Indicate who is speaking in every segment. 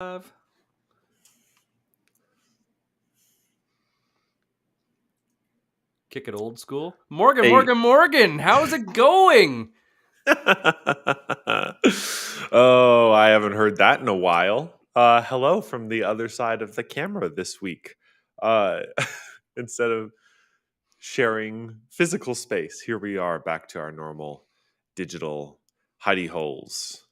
Speaker 1: Kick it old school. Morgan,
Speaker 2: Hey.
Speaker 1: Morgan, how's it going?
Speaker 2: Oh, I haven't heard that in a while. Hello from the other side of the camera this week. Uh, instead of sharing physical space, here we are back to our normal digital hidey holes.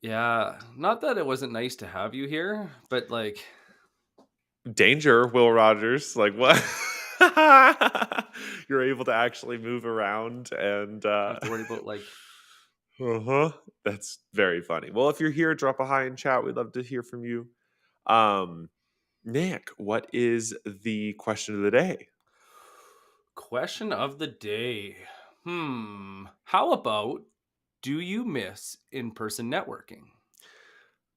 Speaker 1: Yeah, not that it wasn't nice to have you here, but like,
Speaker 2: Danger, Will Rogers. Like, what? You're able to actually move around and
Speaker 1: I have to worry about like,
Speaker 2: uh-huh. That's very funny. Well, if you're here, drop a hi in chat. We'd love to hear from you. Um, Nick, what is the question of the day?
Speaker 1: question of the day. How about do you miss in-person networking?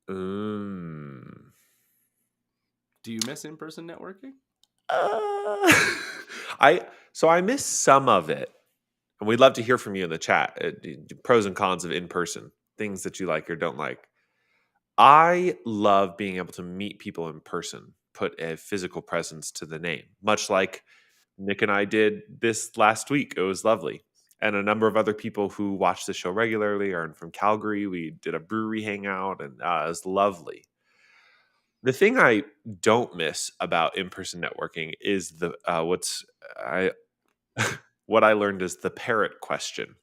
Speaker 2: Mm.
Speaker 1: Do you miss in-person networking?
Speaker 2: Uh, I miss some of it, and we'd love to hear from you in the chat. Pros and cons of in person, things that you like or don't like. I love being able to meet people in person, put a physical presence to the name, much like Nick and I did this last week. It was lovely. And a number of other people who watch the show regularly are from Calgary. We did a brewery hangout, and it was lovely. The thing I don't miss about in-person networking is I what I learned is the parrot question.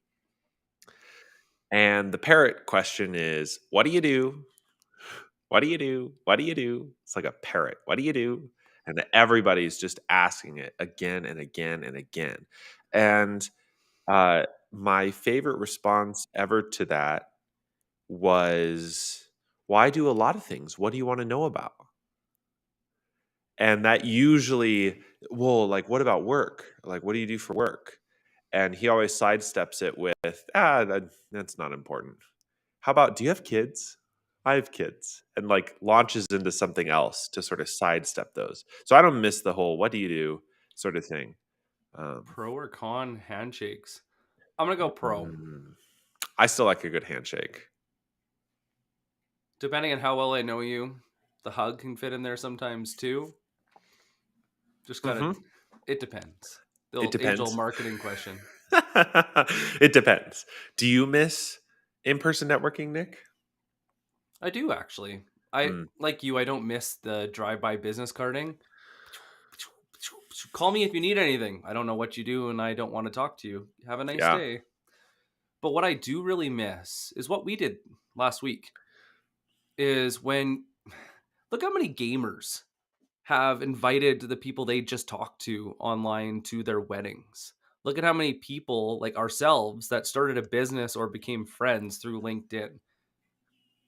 Speaker 2: And the parrot question is, what do you do? What do you do? What do you do? It's like a parrot. What do you do? And everybody's just asking it again and again and again. And my favorite response ever to that was, "Why do a lot of things? What do you want to know about?" And that usually, well, like, what about work? Like, what do you do for work? And he always sidesteps it with, that's not important. How about, do you have kids? I have kids. And like launches into something else to sort of sidestep those. So I don't miss the whole, what do you do sort of thing. Um,
Speaker 1: Pro or con handshakes? I'm gonna go pro.
Speaker 2: mm, I still like a good handshake.
Speaker 1: Depending on how well I know you, the hug can fit in there sometimes too. Just gotta,
Speaker 2: Hmm.
Speaker 1: it depends. The
Speaker 2: It
Speaker 1: old age-old
Speaker 2: depends.
Speaker 1: marketing question.
Speaker 2: It depends. Do you miss in-person networking, Nick?
Speaker 1: I do actually. I
Speaker 2: Mm,
Speaker 1: like you. I don't miss the drive-by business carding. Call me if you need anything. I don't know what you do, and I don't want to talk to you. Have a nice
Speaker 2: yeah.
Speaker 1: day. But what I do really miss is what we did last week. Is when look how many gamers have invited the people they just talked to online to their weddings. Look at how many people like ourselves that started a business or became friends through LinkedIn.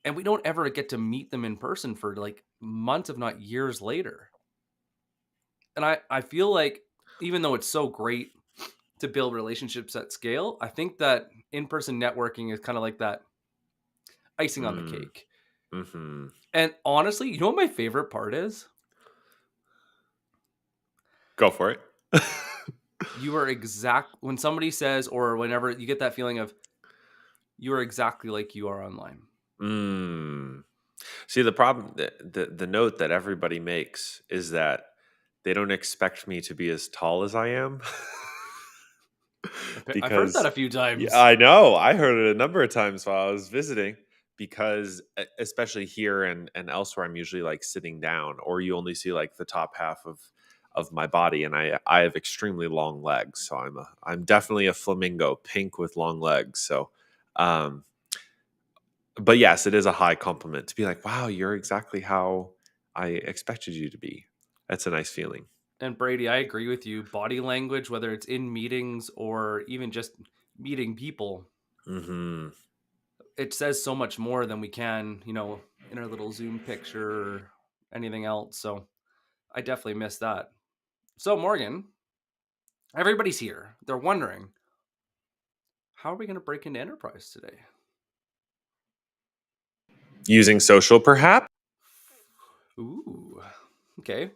Speaker 1: And we don't ever get to meet them in person for like months, if not years later. And I feel like even though it's so great to build relationships at scale, I think that in-person networking is kind of like that icing on the
Speaker 2: Mm,
Speaker 1: cake.
Speaker 2: hmm.
Speaker 1: And honestly, you know what my favorite part is?
Speaker 2: Go for it.
Speaker 1: You are exact when somebody says, or whenever you get that feeling of you are exactly like you are online.
Speaker 2: Mm. See, the problem, the note that everybody makes is that they don't expect me to be as tall as I am.
Speaker 1: I've heard that
Speaker 2: Because,
Speaker 1: a few
Speaker 2: yeah,
Speaker 1: times.
Speaker 2: I know, I heard it a number of times while I was visiting. Because especially here and elsewhere, I'm usually like sitting down, or you only see like the top half of my body, and I have extremely long legs, so I'm definitely a flamingo, pink with long legs. So, um, but yes, it is a high compliment to be like, wow, you're exactly how I expected you to be. That's a nice feeling.
Speaker 1: And Brady, I agree with you. Body language, whether it's in meetings or even just meeting people,
Speaker 2: Hmm.
Speaker 1: it says so much more than we can, in our little Zoom picture or anything else. So I definitely miss that. So, Morgan, everybody's here. They're wondering, how are we going to break into enterprise today?
Speaker 2: Using social, perhaps.
Speaker 1: Ooh, okay.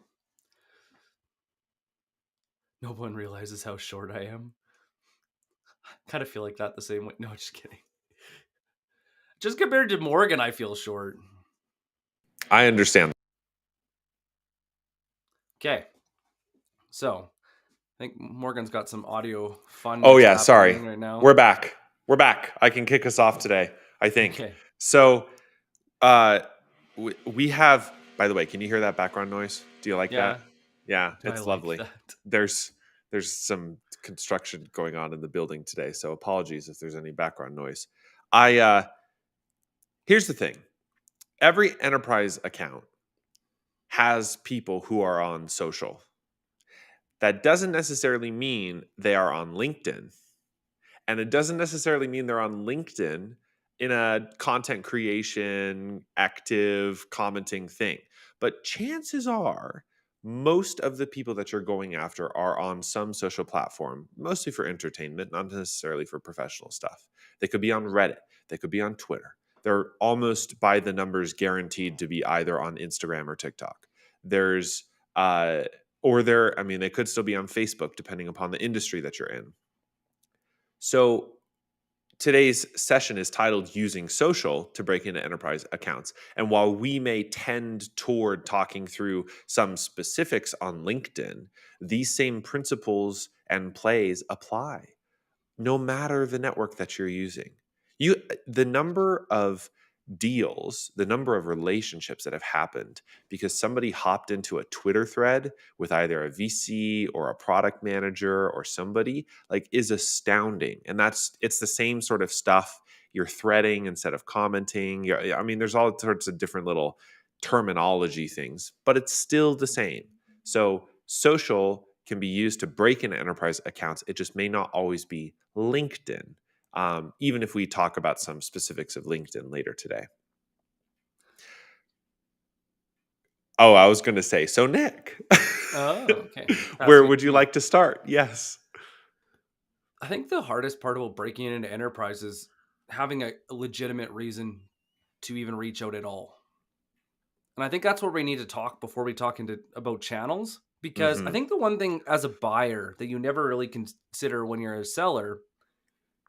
Speaker 1: No one realizes how short I am. Kind of feel like that the same way. No, just kidding. Just compared to Morgan, I feel short.
Speaker 2: I understand.
Speaker 1: Okay. So I think Morgan's got some audio
Speaker 2: Oh
Speaker 1: funness
Speaker 2: yeah, sorry.
Speaker 1: happening right now.
Speaker 2: We're back. We're back. I can kick us off today, I think.
Speaker 1: Okay.
Speaker 2: So, uh we have, by the way, can you hear that background noise? Do you like that?
Speaker 1: Yeah,
Speaker 2: Yeah,
Speaker 1: I
Speaker 2: it's
Speaker 1: like
Speaker 2: lovely.
Speaker 1: that.
Speaker 2: There's some construction going on in the building today, so apologies if there's any background noise. I Here's the thing. Every enterprise account has people who are on social. That doesn't necessarily mean they are on LinkedIn. And it doesn't necessarily mean they're on LinkedIn in a content creation, active, commenting thing. But chances are, most of the people that you're going after are on some social platform, mostly for entertainment, not necessarily for professional stuff. They could be on Reddit, they could be on Twitter. They're almost by the numbers guaranteed to be either on Instagram or TikTok. There's, or they're, I mean, they could still be on Facebook, depending upon the industry that you're in. So today's session is titled Using Social to Break into Enterprise Accounts. And while we may tend toward talking through some specifics on LinkedIn, these same principles and plays apply no matter the network that you're using. The number of deals, the number of relationships that have happened because somebody hopped into a Twitter thread with either a VC or a product manager or somebody, like, is astounding. And it's the same sort of stuff. You're threading instead of commenting. I mean, there's all sorts of different little terminology things, but it's still the same. So social can be used to break into enterprise accounts. It just may not always be LinkedIn, even if we talk about some specifics of LinkedIn later today. Oh, I was going to say, so Nick,
Speaker 1: Oh, okay.
Speaker 2: where
Speaker 1: Passing it
Speaker 2: would
Speaker 1: to
Speaker 2: you
Speaker 1: me.
Speaker 2: like to start? Yes.
Speaker 1: I think the hardest part about breaking into enterprise is having a legitimate reason to even reach out at all. And I think that's where we need to talk before we talk into about channels. Because I
Speaker 2: Hmm.
Speaker 1: think the one thing as a buyer that you never really consider when you're a seller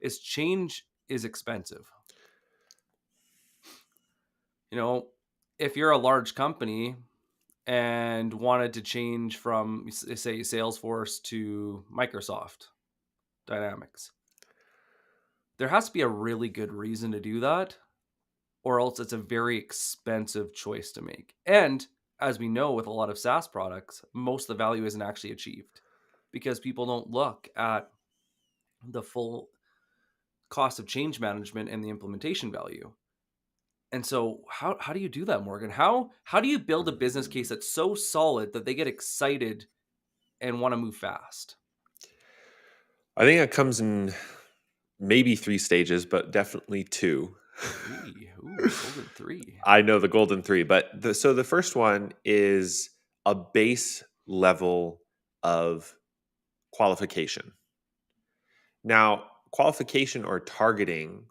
Speaker 1: is change is expensive. You know, if you're a large company and wanted to change from, say, Salesforce to Microsoft Dynamics, there has to be a really good reason to do that, or else it's a very expensive choice to make. And as we know, with a lot of SaaS products, most of the value isn't actually achieved because people don't look at the full cost of change management and the implementation value. And so how do you do that, Morgan? How do you build a business case that's so solid that they get excited and want to move fast?
Speaker 2: I think it comes in maybe 3 stages, but definitely two.
Speaker 1: Ooh, golden three.
Speaker 2: I know the golden three, but so the first one is a base level of qualification. Now, qualification or targeting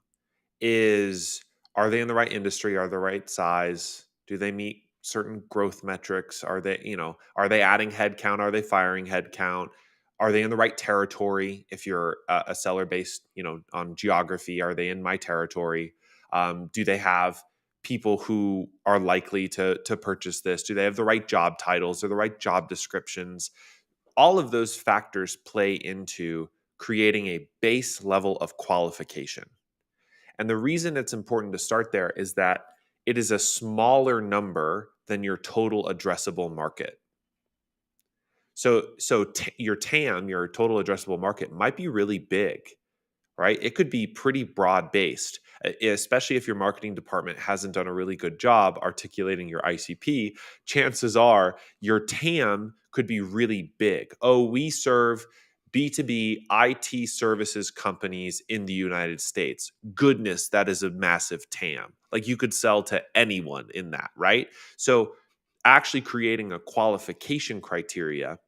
Speaker 2: is, are they in the right industry? Are they the right size? Do they meet certain growth metrics? Are they, are they adding headcount? Are they firing headcount? Are they in the right territory? If you're a seller based, on geography, are they in my territory? Do they have people who are likely to purchase this? Do they have the right job titles or the right job descriptions? All of those factors play into creating a base level of qualification. And the reason it's important to start there is that it is a smaller number than your total addressable market. So your TAM, your total addressable market, might be really big, right? It could be pretty broad based, especially if your marketing department hasn't done a really good job articulating your ICP. Chances are your TAM could be really big. Oh, we serve B2B IT services companies in the United States. Goodness, that is a massive TAM. Like, you could sell to anyone in that, right? So actually creating a qualification criteria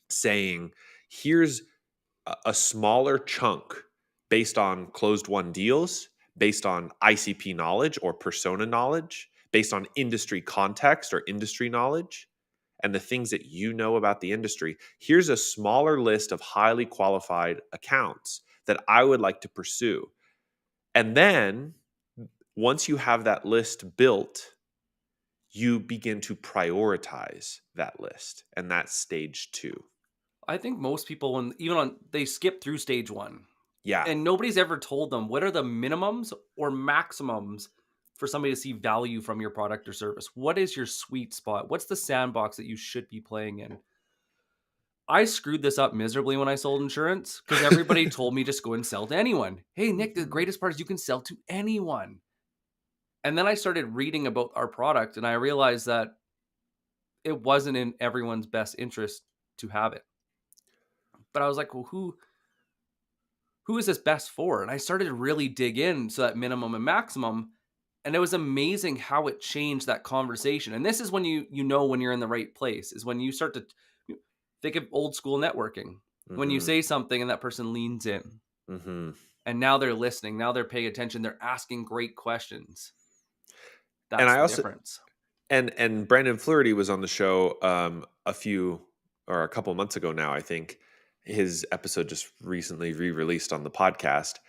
Speaker 2: saying, here's a smaller chunk based on closed won deals, based on ICP knowledge or persona knowledge, based on industry context or industry knowledge, and the things that you know about the industry. Here's a smaller list of highly qualified accounts that I would like to pursue. And then once you have that list built, you begin to prioritize that list. And that's stage two.
Speaker 1: I think most people, when even on, they skip through stage one,
Speaker 2: Yeah.
Speaker 1: and nobody's ever told them what are the minimums or maximums for somebody to see value from your product or service. What is your sweet spot? What's the sandbox that you should be playing in? I screwed this up miserably when I sold insurance because everybody told me just go and sell to anyone. Hey, Nick, the
Speaker 2: Mhm.
Speaker 1: greatest part is you can sell to anyone. And then I started reading about our product and I realized that it wasn't in everyone's best interest to have it. But I was like, well, who is this best for? And I started to really dig in to that minimum and maximum. And it was amazing how it changed that conversation. And this is when you know when you're in the right place, is when you start to think of old school networking. When you
Speaker 2: Mhm.
Speaker 1: say something and that person leans in
Speaker 2: Mhm.
Speaker 1: and now they're listening, now they're paying attention, they're asking great questions.
Speaker 2: And
Speaker 1: That's
Speaker 2: I
Speaker 1: the
Speaker 2: also
Speaker 1: difference.
Speaker 2: and Brandon Flaherty was on the show a few or a couple months ago now, I think. His episode just recently re-released on the podcast.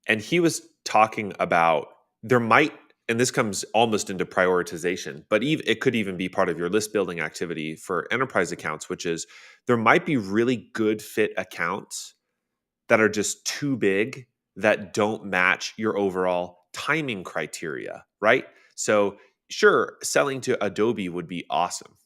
Speaker 2: And he was talking about there might, and this comes almost into prioritization, but it could even be part of your list building activity for enterprise accounts, which is there might be really good fit accounts that are just too big that don't match your overall timing criteria, right? So, sure, selling to Adobe would be awesome,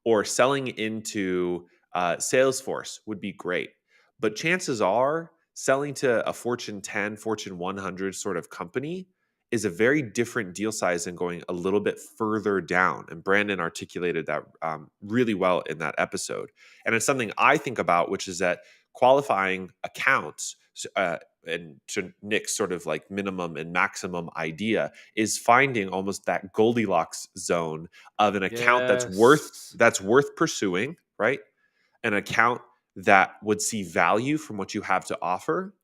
Speaker 2: or selling into Salesforce would be great. But chances are, selling to a Fortune 10, Fortune 100 sort of company is a very different deal size than going a little bit further down. And Brandon articulated that really well in that episode. And it's something I think about, which is that qualifying accounts, and to Nick's sort of like minimum and maximum idea, is finding almost that Goldilocks zone of an account
Speaker 1: Yes.
Speaker 2: that's worth pursuing, right? An account that would see value from what you have to offer,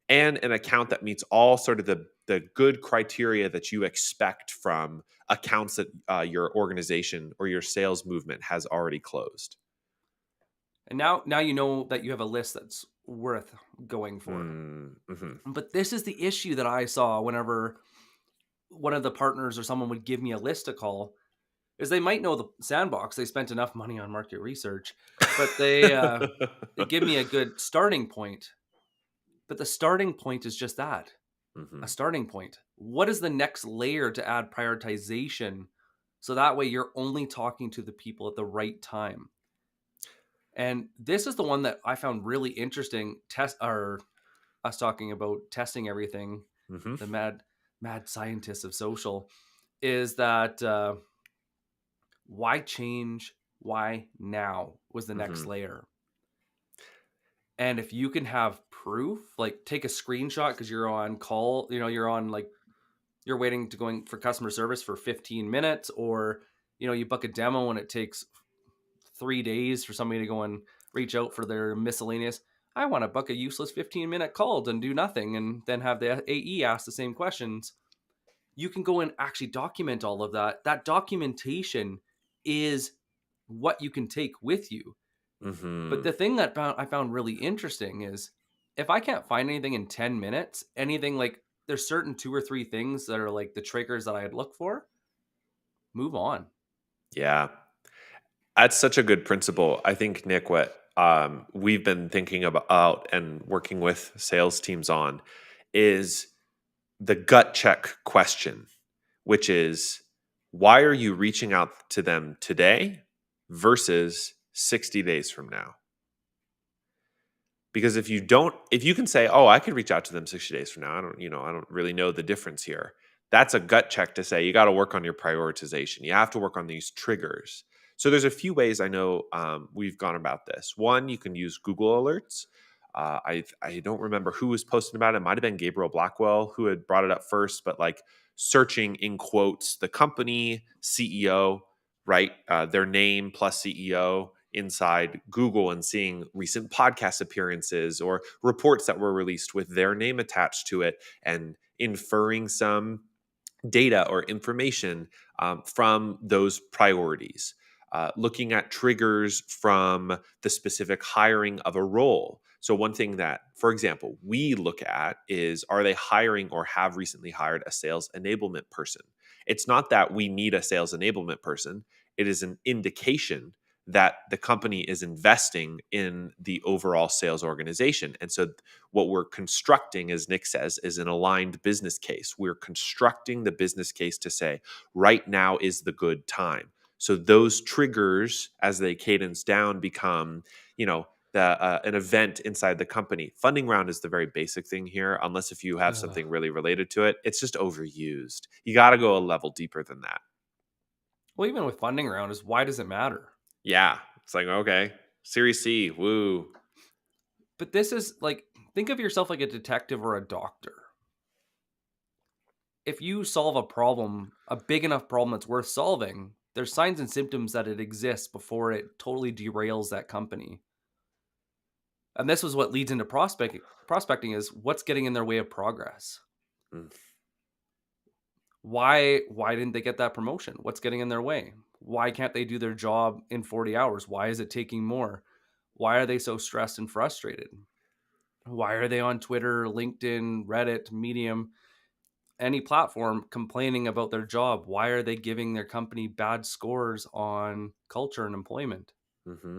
Speaker 2: and an account that meets all sort of the good criteria that you expect from accounts that your organization or your sales movement has already closed.
Speaker 1: And now you know that you have a list that's worth going for.
Speaker 2: Mm-hmm.
Speaker 1: But this is the issue that I saw whenever one of the partners or someone would give me a list to call, is they might know the sandbox. They spent enough money on market research, but they give me a good starting point. But the starting point is just that,
Speaker 2: Hmm.
Speaker 1: a starting point. What is the next layer to add prioritization? So that way you're only talking to the people at the right time. And this is the one that I found really interesting. Test or us talking about testing everything,
Speaker 2: Hmm.
Speaker 1: the mad scientists of social, is that why change? Why now was the
Speaker 2: Hmm.
Speaker 1: next layer. And if you can have proof, like take a screenshot because you're on call, you're on like you're waiting to going for customer service for 15 minutes, or you book a demo and it takes 3 days for somebody to go and reach out for their miscellaneous. I want to book a useless 15-minute call and do nothing, and then have the AE ask the same questions. You can go and actually document all of that. That documentation is what you can take with you. But
Speaker 2: Hmm.
Speaker 1: the thing that I found really interesting is if I can't find anything in 10 minutes, anything like there's certain two or three things that are like the triggers that I'd look for, move on.
Speaker 2: Yeah. That's such a good principle. I think, Nick, what we've been thinking about and working with sales teams on is the gut check question, which is why are you reaching out to them today versus 60 days from now? Because if you can say, "Oh, I could reach out to them 60 days from now. I don't really know the difference here." That's a gut check to say you got to work on your prioritization. You have to work on these triggers. So there's a few ways I know we've gone about this. One, you can use Google Alerts. I don't remember who was posting about it. It might have been Gabriel Blackwell who had brought it up first, but like searching in quotes the company CEO, right? Their name plus CEO inside Google and seeing recent podcast appearances or reports that were released with their name attached to it and inferring some data or information from those priorities. Looking at triggers from the specific hiring of a role. So, one thing that, for example, we look at is are they hiring or have recently hired a sales enablement person? It's not that we need a sales enablement person. It is an indication that the company is investing in the overall sales organization. And so what we're constructing, as Nick says, is an aligned business case. We're constructing the business case to say, right now is the good time. So those triggers, as they cadence down, become, an event inside the company. Funding round is the very basic thing here, unless if you have
Speaker 1: Ugh.
Speaker 2: something really related to it. It's just overused. You got to go a level deeper than that.
Speaker 1: Well, even with funding round, is why does it matter?
Speaker 2: Yeah. It's like, okay, Series C, woo.
Speaker 1: But this is like, think of yourself like a detective or a doctor. If you solve a problem, a big enough problem that's worth solving, there's signs and symptoms that it exists before it totally derails that company. And this was what leads into prospecting. Prospecting is what's getting in their way of progress.
Speaker 2: Mm.
Speaker 1: Why didn't they get that promotion? What's getting in their way? Why can't they do their job in 40 hours? Why is it taking more? Why are they so stressed and frustrated? Why are they on Twitter, LinkedIn, Reddit, Medium, any platform complaining about their job? Why are they giving their company bad scores on culture and employment?
Speaker 2: Hmm.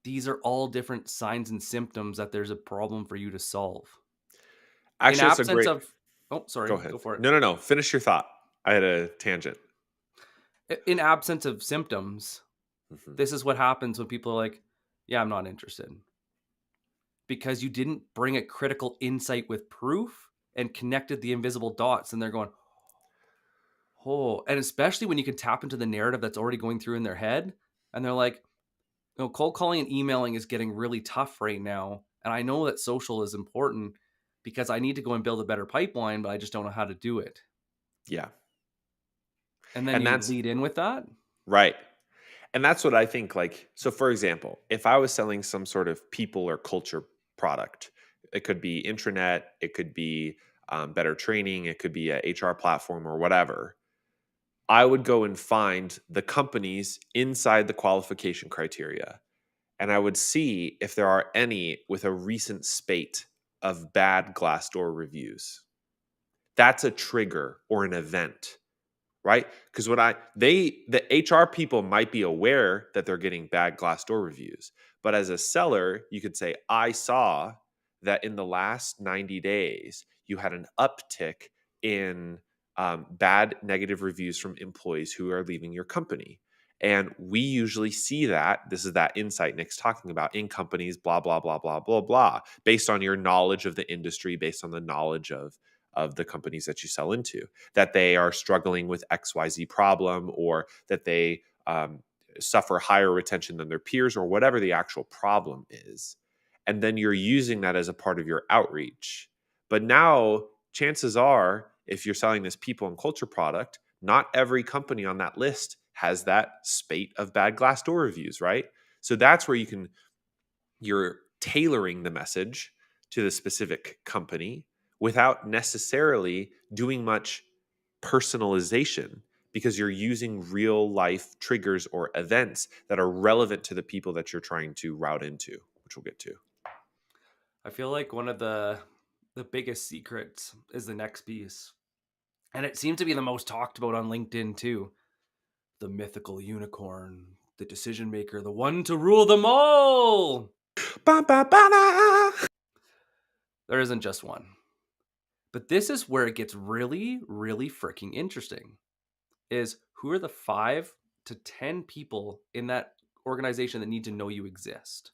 Speaker 1: These are all different signs and symptoms that there's a problem for you to solve. In
Speaker 2: Actually, that's a
Speaker 1: absence
Speaker 2: great.
Speaker 1: of, oh, sorry,
Speaker 2: Go ahead.
Speaker 1: go for it.
Speaker 2: No, no, no. Finish your thought. I had a tangent.
Speaker 1: In absence of symptoms,
Speaker 2: Hmm.
Speaker 1: this is what happens when people are like, yeah, I'm not interested. Because you didn't bring a critical insight with proof and connected the invisible dots. And they're going, oh, and especially when you can tap into the narrative that's already going through in their head. And they're like, cold calling and emailing is getting really tough right now. And I know that social is important because I need to go and build a better pipeline, but I just don't know how to do it.
Speaker 2: Yeah.
Speaker 1: And then
Speaker 2: And
Speaker 1: you
Speaker 2: that's
Speaker 1: lead in with that.
Speaker 2: right. And that's what I think. Like, so for example, if I was selling some sort of people or culture product, it could be intranet, it could be better training, it could be a HR platform or whatever. I would go and find the companies inside the qualification criteria. And I would see if there are any with a recent spate of bad Glassdoor reviews. That's a trigger or an event, right? Because the HR people might be aware that they're getting bad Glassdoor reviews, but as a seller, you could say, I saw that in the last 90 days you had an uptick in bad negative reviews from employees who are leaving your company. And we usually see that this is that insight Nick's talking about in companies, blah blah blah blah blah blah, based on your knowledge of the industry, based on the knowledge of the companies that you sell into, that they are struggling with XYZ problem, or that they suffer higher retention than their peers, or whatever the actual problem is. And then you're using that as a part of your outreach. But now, chances are, if you're selling this people and culture product, not every company on that list has that spate of bad Glassdoor reviews, right? So that's where you're tailoring the message to the specific company without necessarily doing much personalization, because you're using real life triggers or events that are relevant to the people that you're trying to route into, which we'll get to.
Speaker 1: I feel like one of the biggest secrets is the next piece. And it seems to be the most talked about on LinkedIn too. The mythical unicorn, the decision maker, the one to rule them all.
Speaker 2: Ba, ba, ba, da.
Speaker 1: There isn't just one. But this is where it gets really, really freaking interesting. Is who are the 5 to 10 people in that organization that need to know you exist?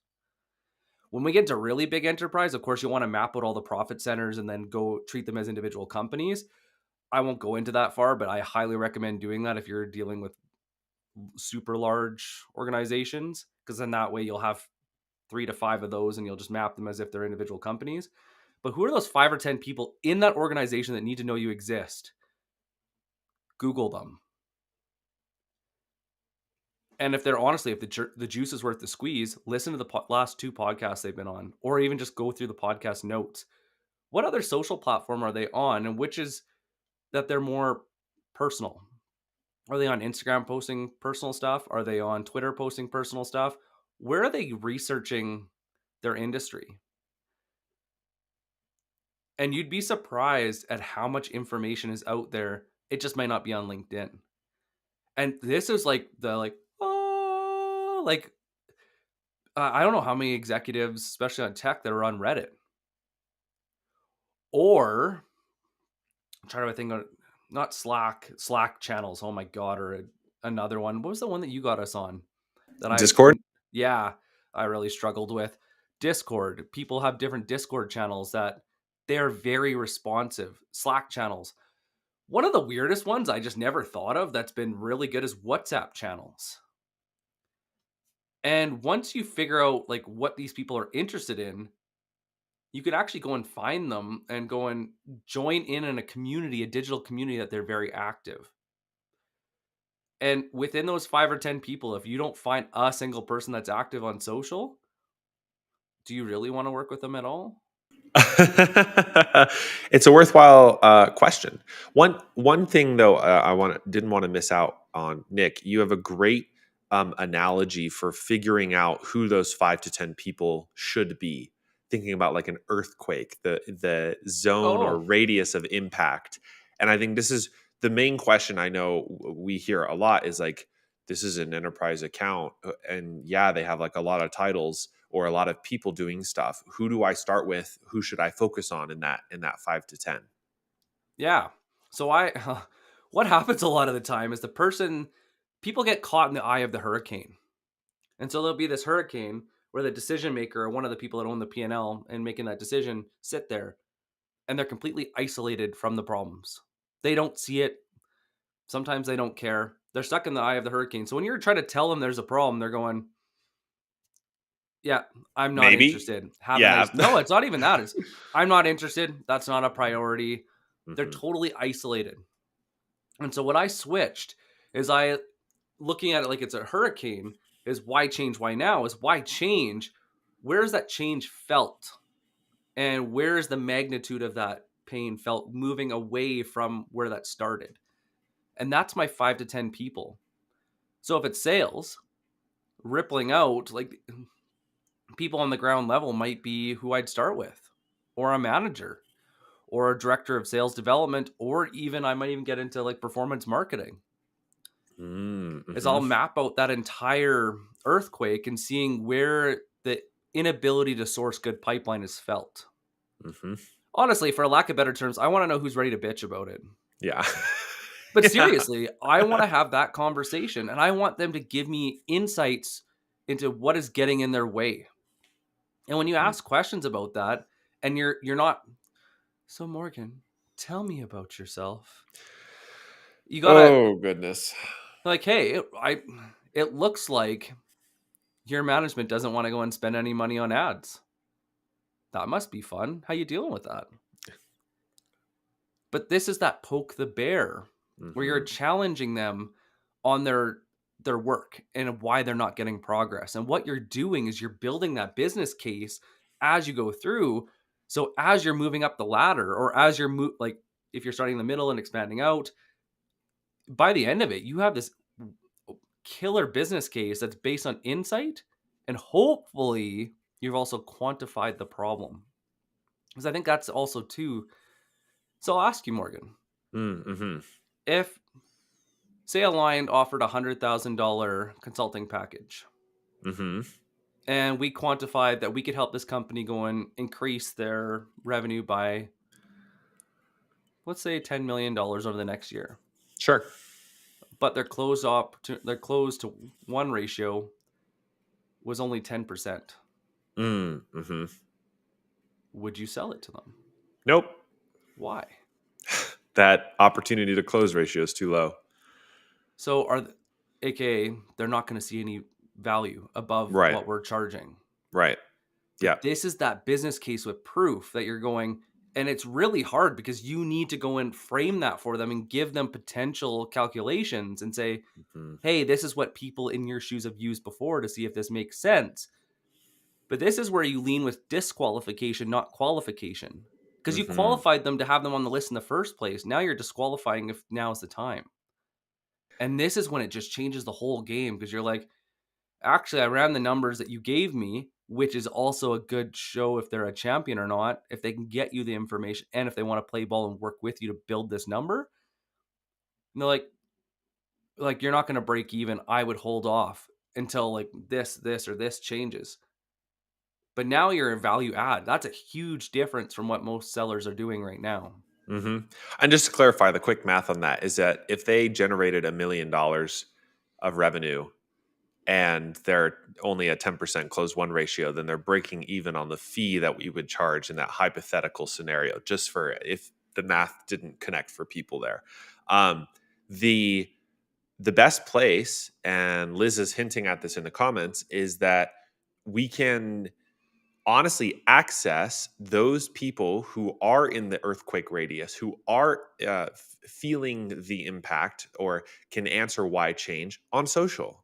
Speaker 1: When we get to really big enterprise, of course, you want to map out all the profit centers and then go treat them as individual companies. I won't go into that far, but I highly recommend doing that if you're dealing with super large organizations, because then that way you'll have 3 to 5 of those and you'll just map them as if they're individual companies. But who are those 5 or 10 people in that organization that need to know you exist? Google them. And if they're honestly, if the juice is worth the squeeze, listen to the last 2 podcasts they've been on, or even just go through the podcast notes. What other social platform are they on, and which is that they're more personal? Are they on Instagram posting personal stuff? Are they on Twitter posting personal stuff? Where are they researching their industry? And you'd be surprised at how much information is out there It just might not be on LinkedIn. And this is like the like, oh, like I don't know how many executives, especially on tech, that are on Reddit. Or I'm trying to think of not Slack channels. Oh my god, or another one. What was the one that you got us on? That
Speaker 2: Discord?
Speaker 1: yeah, I really struggled with. Discord. People have different Discord channels that they're very responsive. Slack channels. One of the weirdest ones I just never thought of that's been really good is WhatsApp channels. And once you figure out like what these people are interested in, you can actually go and find them and go and join in a community, a digital community that they're very active. And within those 5 or 10 people, if you don't find a single person that's active on social, do you really want to work with them at all?
Speaker 2: It's a worthwhile question. One thing though, didn't want to miss out on, Nick. You have a great analogy for figuring out who those 5 to 10 people should be. Thinking about like an earthquake, the zone or
Speaker 1: Oh,
Speaker 2: radius of impact. And I think this is the main question I know we hear a lot is like, this is an enterprise account, and yeah, they have like a lot of titles or a lot of people doing stuff. Who do I start with? Who should I focus on in that 5 to 10?
Speaker 1: yeah. So what happens a lot of the time is people get caught in the eye of the hurricane. And so there'll be this hurricane where the decision maker or one of the people that own the P&L and making that decision sit there and they're completely isolated from the problems. They don't see it. Sometimes they don't care. They're stuck in the eye of the hurricane. So when you're trying to tell them there's a problem, they're going, yeah, I'm not
Speaker 2: Maybe.
Speaker 1: interested. Have a
Speaker 2: Yeah.
Speaker 1: nice. No, it's not even that. It's I'm not interested. That's not a priority. They're
Speaker 2: Hmm.
Speaker 1: totally isolated. And so what I switched is I looking at it like it's a hurricane is why change, why now is why change. Where's that change felt? And where's the magnitude of that pain felt moving away from where that started? And that's my 5 to 10 people. So if it's sales, rippling out, like people on the ground level might be who I'd start with, or a manager, or a director of sales development, or even I might even get into like performance marketing. Is
Speaker 2: Mm-hmm.
Speaker 1: I'll map out that entire earthquake and seeing where the inability to source good pipeline is felt.
Speaker 2: Hmm.
Speaker 1: Honestly, for lack of better terms, I want to know who's ready to bitch about it.
Speaker 2: Yeah.
Speaker 1: But
Speaker 2: Yeah.
Speaker 1: seriously, I want to have that conversation and I want them to give me insights into what is getting in their way. And when you
Speaker 2: Mm.
Speaker 1: ask questions about that and you're not, so Morgan, tell me about yourself. You got to
Speaker 2: Oh goodness.
Speaker 1: like, hey, it looks like your management doesn't want to go and spend any money on ads. That must be fun. How you dealing with that? But this is that poke the bear where you're
Speaker 2: Hmm.
Speaker 1: challenging them on their work and why they're not getting progress. And what you're doing is you're building that business case as you go through. So as you're moving up the ladder or as you're like if you're starting in the middle and expanding out, by the end of it, you have this killer business case that's based on insight and hopefully you've also quantified the problem. Because I think that's also too. So I'll ask you, Morgan,
Speaker 2: Mm-hmm.
Speaker 1: if say Aligned offered $100,000 consulting package,
Speaker 2: Mm-hmm.
Speaker 1: and we quantified that we could help this company go and increase their revenue by, let's say, $10 million over the next year,
Speaker 2: Sure.
Speaker 1: but their close to one ratio was only 10%.
Speaker 2: Mm-hmm.
Speaker 1: Would you sell it to them?
Speaker 2: Nope.
Speaker 1: Why?
Speaker 2: That opportunity to close ratio is too low.
Speaker 1: So aka they're not going to see any value above
Speaker 2: Right.
Speaker 1: what we're charging.
Speaker 2: Right. Yeah.
Speaker 1: But this is that business case with proof that you're going, and it's really hard because you need to go and frame that for them and give them potential calculations and say,
Speaker 2: Hmm.
Speaker 1: hey, this is what people in your shoes have used before to see if this makes sense. But this is where you lean with disqualification, not qualification. Because you
Speaker 2: Hmm.
Speaker 1: qualified them to have them on the list in the first place. Now you're disqualifying if now's the time. And this is when it just changes the whole game because you're like, actually, I ran the numbers that you gave me, which is also a good show if they're a champion or not, if they can get you the information and if they want to play ball and work with you to build this number. And they're like you're not going to break even. I would hold off until like this, or this changes. But now you're a value add. That's a huge difference from what most sellers are doing right now.
Speaker 2: Hmm. And just to clarify, the quick math on that is that if they generated $1 million of revenue and they're only a 10% close one ratio, then they're breaking even on the fee that we would charge in that hypothetical scenario, just for if the math didn't connect for people there. Um, the the best place, and Liz is hinting at this in the comments, is that we can honestly access those people who are in the earthquake radius, who are feeling the impact or can answer why change on social.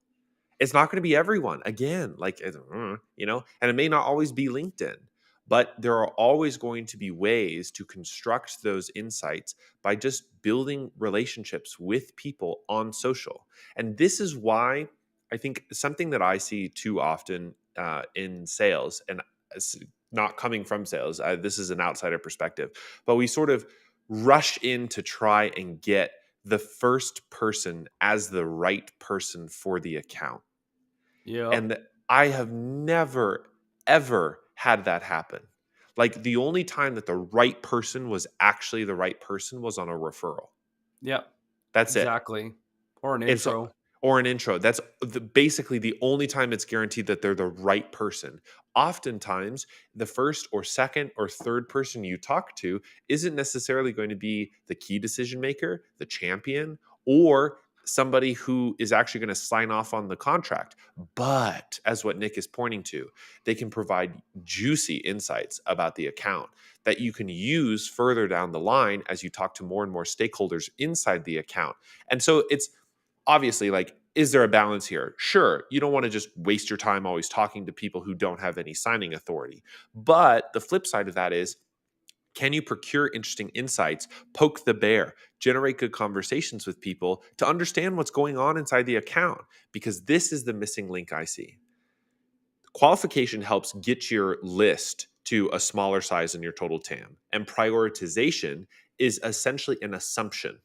Speaker 2: It's not going to be everyone. Again, and it may not always be LinkedIn, but there are always going to be ways to construct those insights by just building relationships with people on social. And this is why I think something that I see too often in sales, and it's not coming from sales, this is an outsider perspective, but we sort of rush in to try and get the first person as the right person for the account.
Speaker 1: Yep.
Speaker 2: And I have never, ever had that happen. Like the only time that the right person was actually the right person was on a referral.
Speaker 1: Yep.
Speaker 2: That's it.
Speaker 1: Exactly. Or an
Speaker 2: It's
Speaker 1: intro.
Speaker 2: or an intro. That's basically the only time it's guaranteed that they're the right person. Oftentimes, the first or second or third person you talk to isn't necessarily going to be the key decision maker, the champion, or somebody who is actually going to sign off on the contract. But as what Nick is pointing to, they can provide juicy insights about the account that you can use further down the line as you talk to more and more stakeholders inside the account. And so it's obviously, like, is there a balance here? Sure, you don't want to just waste your time always talking to people who don't have any signing authority. But the flip side of that is, can you procure interesting insights, poke the bear, generate good conversations with people to understand what's going on inside the account? Because this is the missing link I see. Qualification helps get your list to a smaller size in your total TAM, and prioritization is essentially an assumption.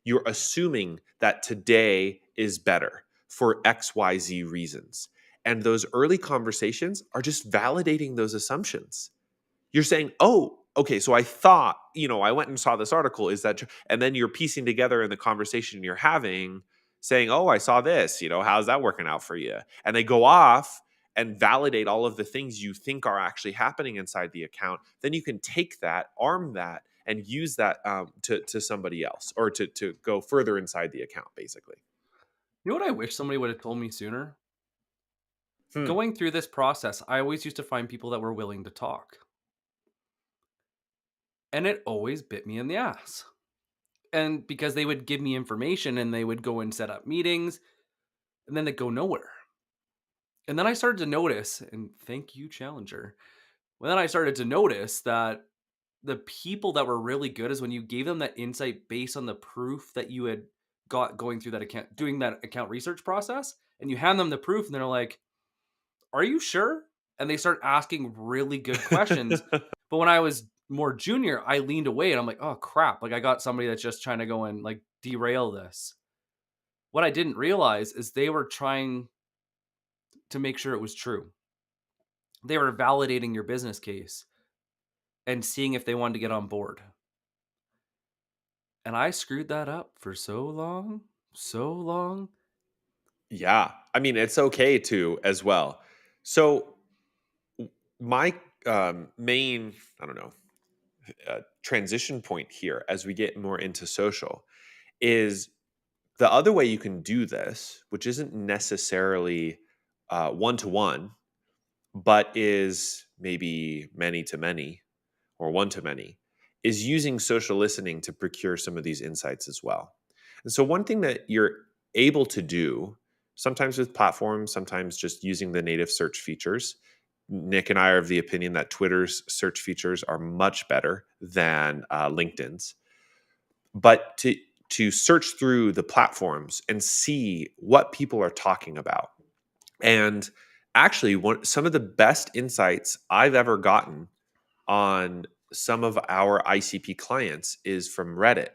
Speaker 2: You're assuming that today is better for XYZ reasons. And those early conversations are just validating those assumptions. You're saying, oh, okay, so I thought, I went and saw this article. Is that true? And then you're piecing together in the conversation you're having, saying, oh, I saw this, how's that working out for you? And they go off and validate all of the things you think are actually happening inside the account. Then you can take that, arm that, and use that to somebody else, or to go further inside the account, basically.
Speaker 1: You know what I wish somebody would have told me sooner?
Speaker 2: Hmm.
Speaker 1: Going through this process, I always used to find people that were willing to talk. And it always bit me in the ass. And because they would give me information and they would go and set up meetings and then they go nowhere. And then I started to notice, and thank you, Challenger. Well, then I started to notice that the people that were really good is when you gave them that insight based on the proof that you had got going through that account, doing that account research process, and you hand them the proof, and they're like, "Are you sure?" And they start asking really good questions. But when I was more junior, I leaned away, and I'm like, "Oh crap!" Like I got somebody that's just trying to go and like derail this. What I didn't realize is they were trying to make sure it was true. They were validating your business case and seeing if they wanted to get on board. And I screwed that up for so long, so long.
Speaker 2: Yeah, I mean, it's okay to as well. So my main, I don't know, transition point here as we get more into social is the other way you can do this, which isn't necessarily one to one, but is maybe many to many or one to many, is using social listening to procure some of these insights as well. And so, one thing that you're able to do, sometimes with platforms, sometimes just using the native search features. Nick and I are of the opinion that Twitter's search features are much better than LinkedIn's. But to search through the platforms and see what people are talking about. And actually, some of the best insights I've ever gotten on some of our ICP clients is from Reddit,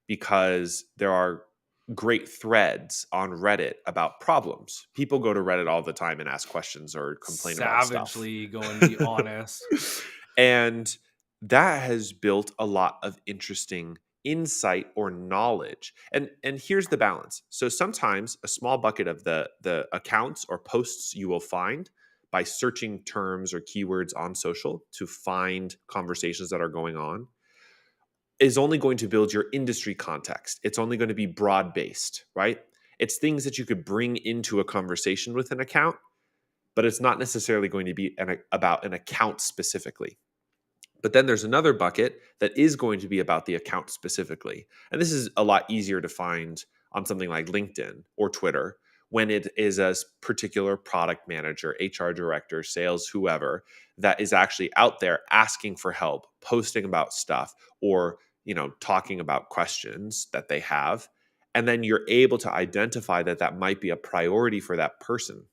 Speaker 2: because there are great threads on Reddit about problems. People go to Reddit all the time and ask questions or complain about stuff.
Speaker 1: Savagely going to be honest.
Speaker 2: And that has built a lot of interesting insight or knowledge. And here's the balance. So sometimes a small bucket of the accounts or posts you will find by searching terms or keywords on social to find conversations that are going on is only going to build your industry context. It's only going to be broad based, right? It's things that you could bring into a conversation with an account, but it's not necessarily going to be about an account specifically. But then there's another bucket that is going to be about the account specifically. And this is a lot easier to find on something like LinkedIn or Twitter when it is a particular product manager, HR director, sales, whoever that is actually out there asking for help, posting about stuff, or talking about questions that they have. And then you're able to identify that that might be a priority for that person.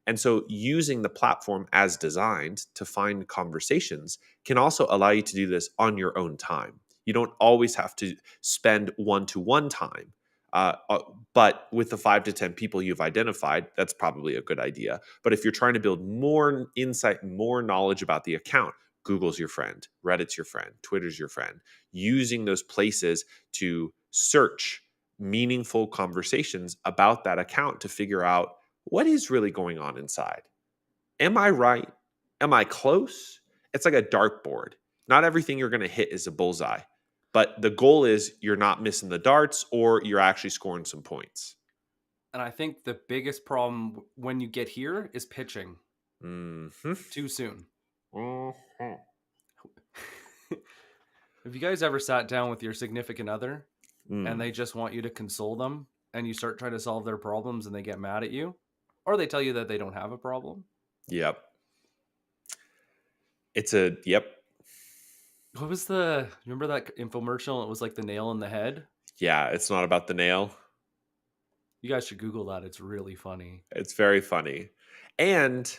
Speaker 2: And so using the platform as designed to find conversations can also allow you to do this on your own time. You don't always have to spend one-to-one time. But with the 5 to 10 people you've identified, that's probably a good idea. But if you're trying to build more insight, more knowledge about the account, Google's your friend, Reddit's your friend, Twitter's your friend. Using those places to search meaningful conversations about that account to figure out what is really going on inside. Am I right? Am I close? It's like a dartboard. Not everything you're going to hit is a bullseye, but the goal is you're not missing the darts or you're actually scoring some points.
Speaker 1: And I think the biggest problem when you get here is pitching
Speaker 2: Mm-hmm.
Speaker 1: too soon.
Speaker 2: Mm-hmm.
Speaker 1: Have you guys ever sat down with your significant other and
Speaker 2: Mm.
Speaker 1: they just want you to console them and you start trying to solve their problems and they get mad at you? Or they tell you that they don't have a problem?
Speaker 2: Yep. Yep.
Speaker 1: What was the, remember that infomercial? It was like the nail in the head.
Speaker 2: Yeah, it's not about the nail.
Speaker 1: You guys should Google that. It's really funny.
Speaker 2: It's very funny. And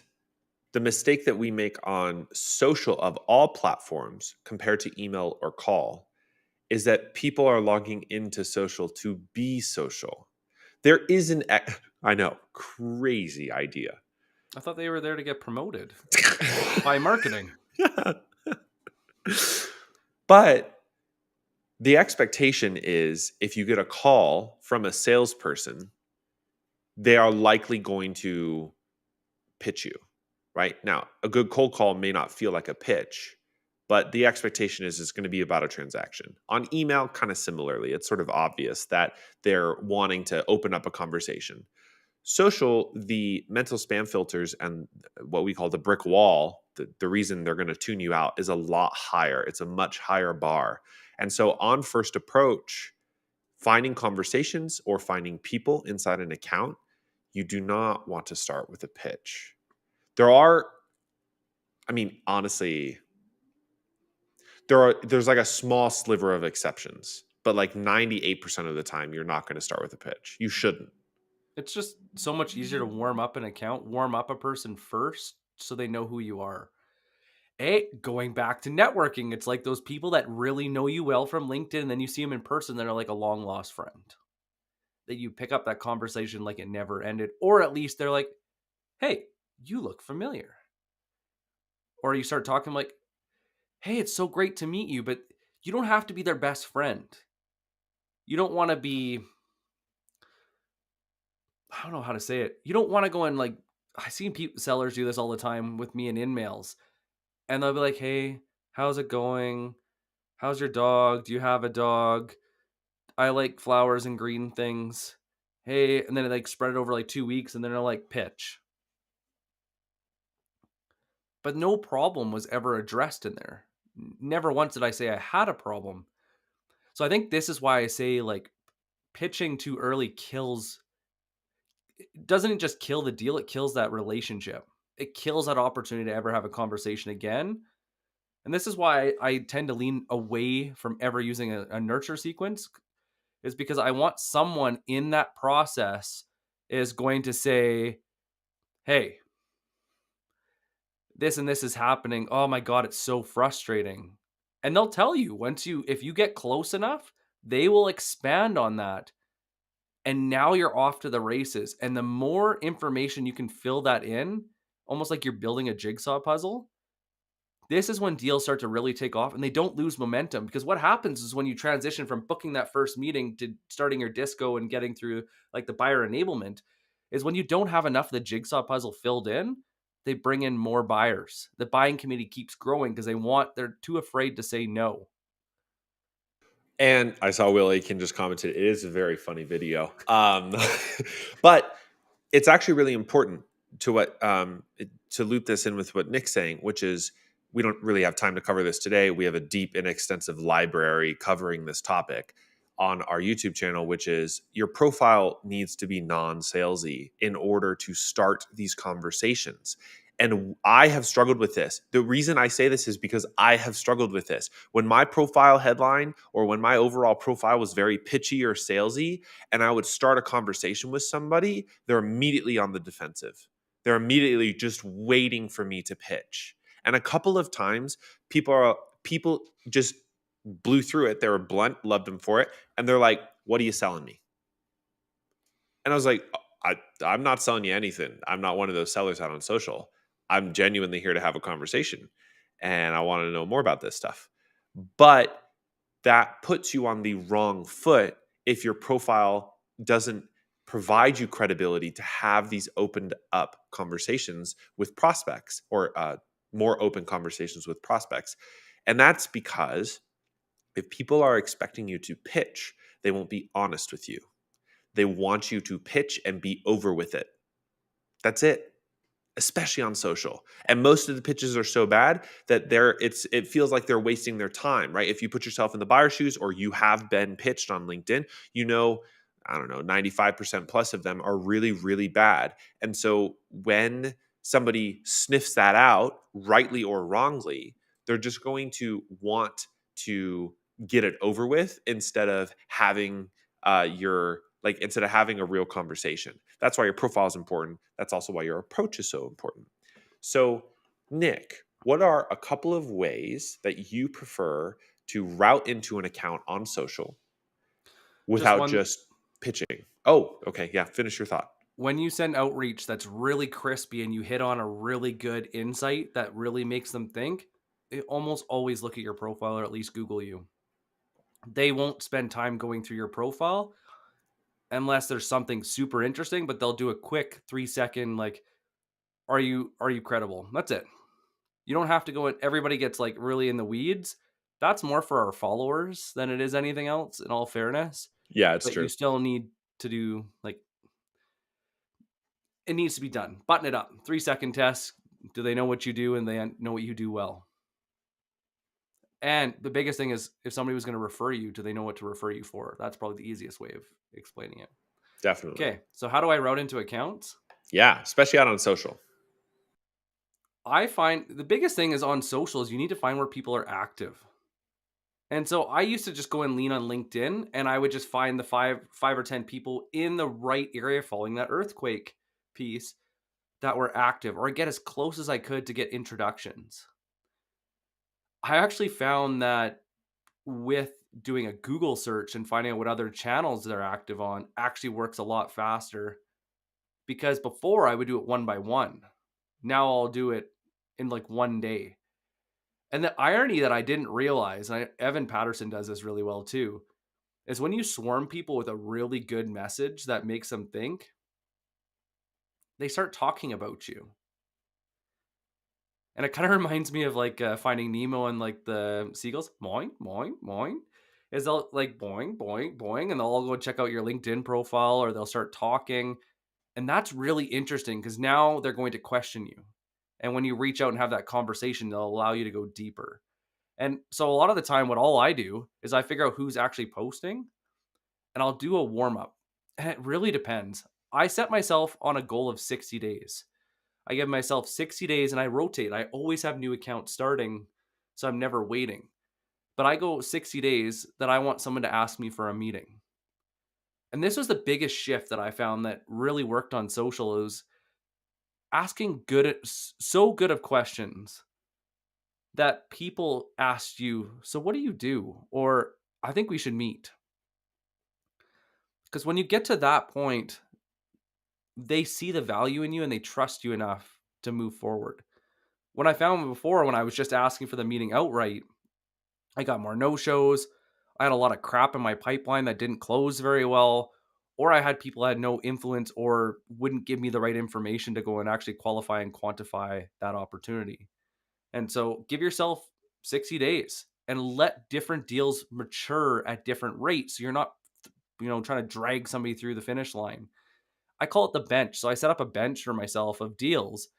Speaker 2: the mistake that we make on social of all platforms compared to email or call is that people are logging into social to be social. There is I know, crazy idea.
Speaker 1: I thought they were there to get promoted by marketing.
Speaker 2: But the expectation is if you get a call from a salesperson, they are likely going to pitch you, right? Now, a good cold call may not feel like a pitch, but the expectation is it's going to be about a transaction. On email, kind of similarly, it's sort of obvious that they're wanting to open up a conversation. Social, the mental spam filters and what we call the brick wall, the reason they're going to tune you out is a lot higher. It's a much higher bar. And so on first approach, finding conversations or finding people inside an account, you do not want to start with a pitch. There are, I mean, honestly, there's like a small sliver of exceptions, but like 98% of the time, you're not going to start with a pitch. You shouldn't.
Speaker 1: It's just so much easier to warm up an account, warm up a person first so they know who you are. Hey, going back to networking, it's like those people that really know you well from LinkedIn, and then you see them in person that are like a long lost friend. That you pick up that conversation like it never ended, or at least they're like, hey, you look familiar. Or you start talking like, hey, it's so great to meet you, but you don't have to be their best friend. You don't want to be, I don't know how to say it. You don't want to go and like, I see sellers do this all the time with me in InMails, and they'll be like, hey, how's it going? How's your dog? Do you have a dog? I like flowers and green things. Hey, and then it like spread it over like 2 weeks, and then they're like pitch. But no problem was ever addressed in there. Never once did I say I had a problem. So I think this is why I say like pitching too early kills, doesn't it just kill the deal? It kills that relationship. It kills that opportunity to ever have a conversation again. And this is why I tend to lean away from ever using a nurture sequence, is because I want someone in that process is going to say, hey, this and this is happening. Oh my God, it's so frustrating. And they'll tell you once you, if you get close enough, They will expand on that. And now you're off to the races. And the more information you can fill that in, almost like you're building a jigsaw puzzle, this is when deals start to really take off and they don't lose momentum. Because what happens is when you transition from booking that first meeting to starting your disco and getting through like the buyer enablement, is when you don't have enough of the jigsaw puzzle filled in, they bring in more buyers. The buying committee keeps growing because they're too afraid to say no.
Speaker 2: And I saw Will Aiken just commented, it is a very funny video. But it's actually really important to to loop this in with what Nick's saying, which is we don't really have time to cover this today. We have a deep and extensive library covering this topic on our YouTube channel, which is your profile needs to be non-salesy in order to start these conversations. And I have struggled with this. The reason I say this is because I have struggled with this. When my profile headline or when my overall profile was very pitchy or salesy, and I would start a conversation with somebody, they're immediately on the defensive. They're immediately just waiting for me to pitch. And a couple of times, people just blew through it. They were blunt, loved them for it, and they're like, "What are you selling me?" And I was like, I'm not selling you anything. I'm not one of those sellers out on social. I'm genuinely here to have a conversation, and I want to know more about this stuff. But that puts you on the wrong foot if your profile doesn't provide you credibility to have these opened up conversations with prospects, or more open conversations with prospects. And that's because if people are expecting you to pitch, they won't be honest with you. They want you to pitch and be over with it. That's it, especially on social. And most of the pitches are so bad that it feels like they're wasting their time, right? If you put yourself in the buyer's shoes or you have been pitched on LinkedIn, I don't know, 95% plus of them are really, really bad. And so when somebody sniffs that out, rightly or wrongly, they're just going to want to get it over with instead of having instead of having a real conversation. That's why your profile is important. That's also why your approach is so important. So, Nick, what are a couple of ways that you prefer to route into an account on social
Speaker 1: Just
Speaker 2: without
Speaker 1: one.
Speaker 2: just pitching? Oh, okay. Yeah. Finish your thought.
Speaker 1: When you send outreach that's really crispy and you hit on a really good insight that really makes them think, almost always look at your profile or at least Google you. They won't spend time going through your profile unless there's something super interesting, but they'll do a quick 3-second like, are you credible? That's it. You don't have to go in. Everybody gets like really in the weeds. That's more for our followers than it is anything else, in all fairness.
Speaker 2: Yeah, it's
Speaker 1: But you
Speaker 2: true.
Speaker 1: still need to do like, it needs to be done. Button it up. 3-second test. Do they know what you do and they know what you do well? And the biggest thing is if somebody was going to refer you, do they know what to refer you for? That's probably the easiest way of explaining it.
Speaker 2: Definitely.
Speaker 1: Okay, so how do I route into accounts?
Speaker 2: Yeah, especially out on social.
Speaker 1: I find the biggest thing is on socials, you need to find where people are active. And so I used to just go and lean on LinkedIn and I would just find the five or 10 people in the right area following that earthquake piece that were active, or get as close as I could to get introductions. I actually found that with doing a Google search and finding out what other channels they're active on actually works a lot faster, because before I would do it one by one. Now I'll do it in like one day. And the irony that I didn't realize, and Evan Patterson does this really well too, is when you swarm people with a really good message that makes them think, they start talking about you. And it kind of reminds me of like Finding Nemo and like the seagulls, boing, boing, boing. Is they'll like boing, boing, boing, and they'll all go check out your LinkedIn profile or they'll start talking. And that's really interesting because now they're going to question you. And when you reach out and have that conversation, they'll allow you to go deeper. And so a lot of the time, what all I do is I figure out who's actually posting and I'll do a warm up. And it really depends. I set myself on a goal of 60 days. I give myself 60 days and I rotate. I always have new accounts starting, so I'm never waiting. But I go 60 days that I want someone to ask me for a meeting. And this was the biggest shift that I found that really worked on social is asking so good of questions that people asked you, so what do you do? Or I think we should meet. Because when you get to that point, they see the value in you and they trust you enough to move forward. When I found before, when I was just asking for the meeting outright, I got more no-shows. I had a lot of crap in my pipeline that didn't close very well, or I had people that had no influence or wouldn't give me the right information to go and actually qualify and quantify that opportunity. And so give yourself 60 days and let different deals mature at different rates. So you're not, trying to drag somebody through the finish line. I call it the bench. So I set up a bench for myself of deals,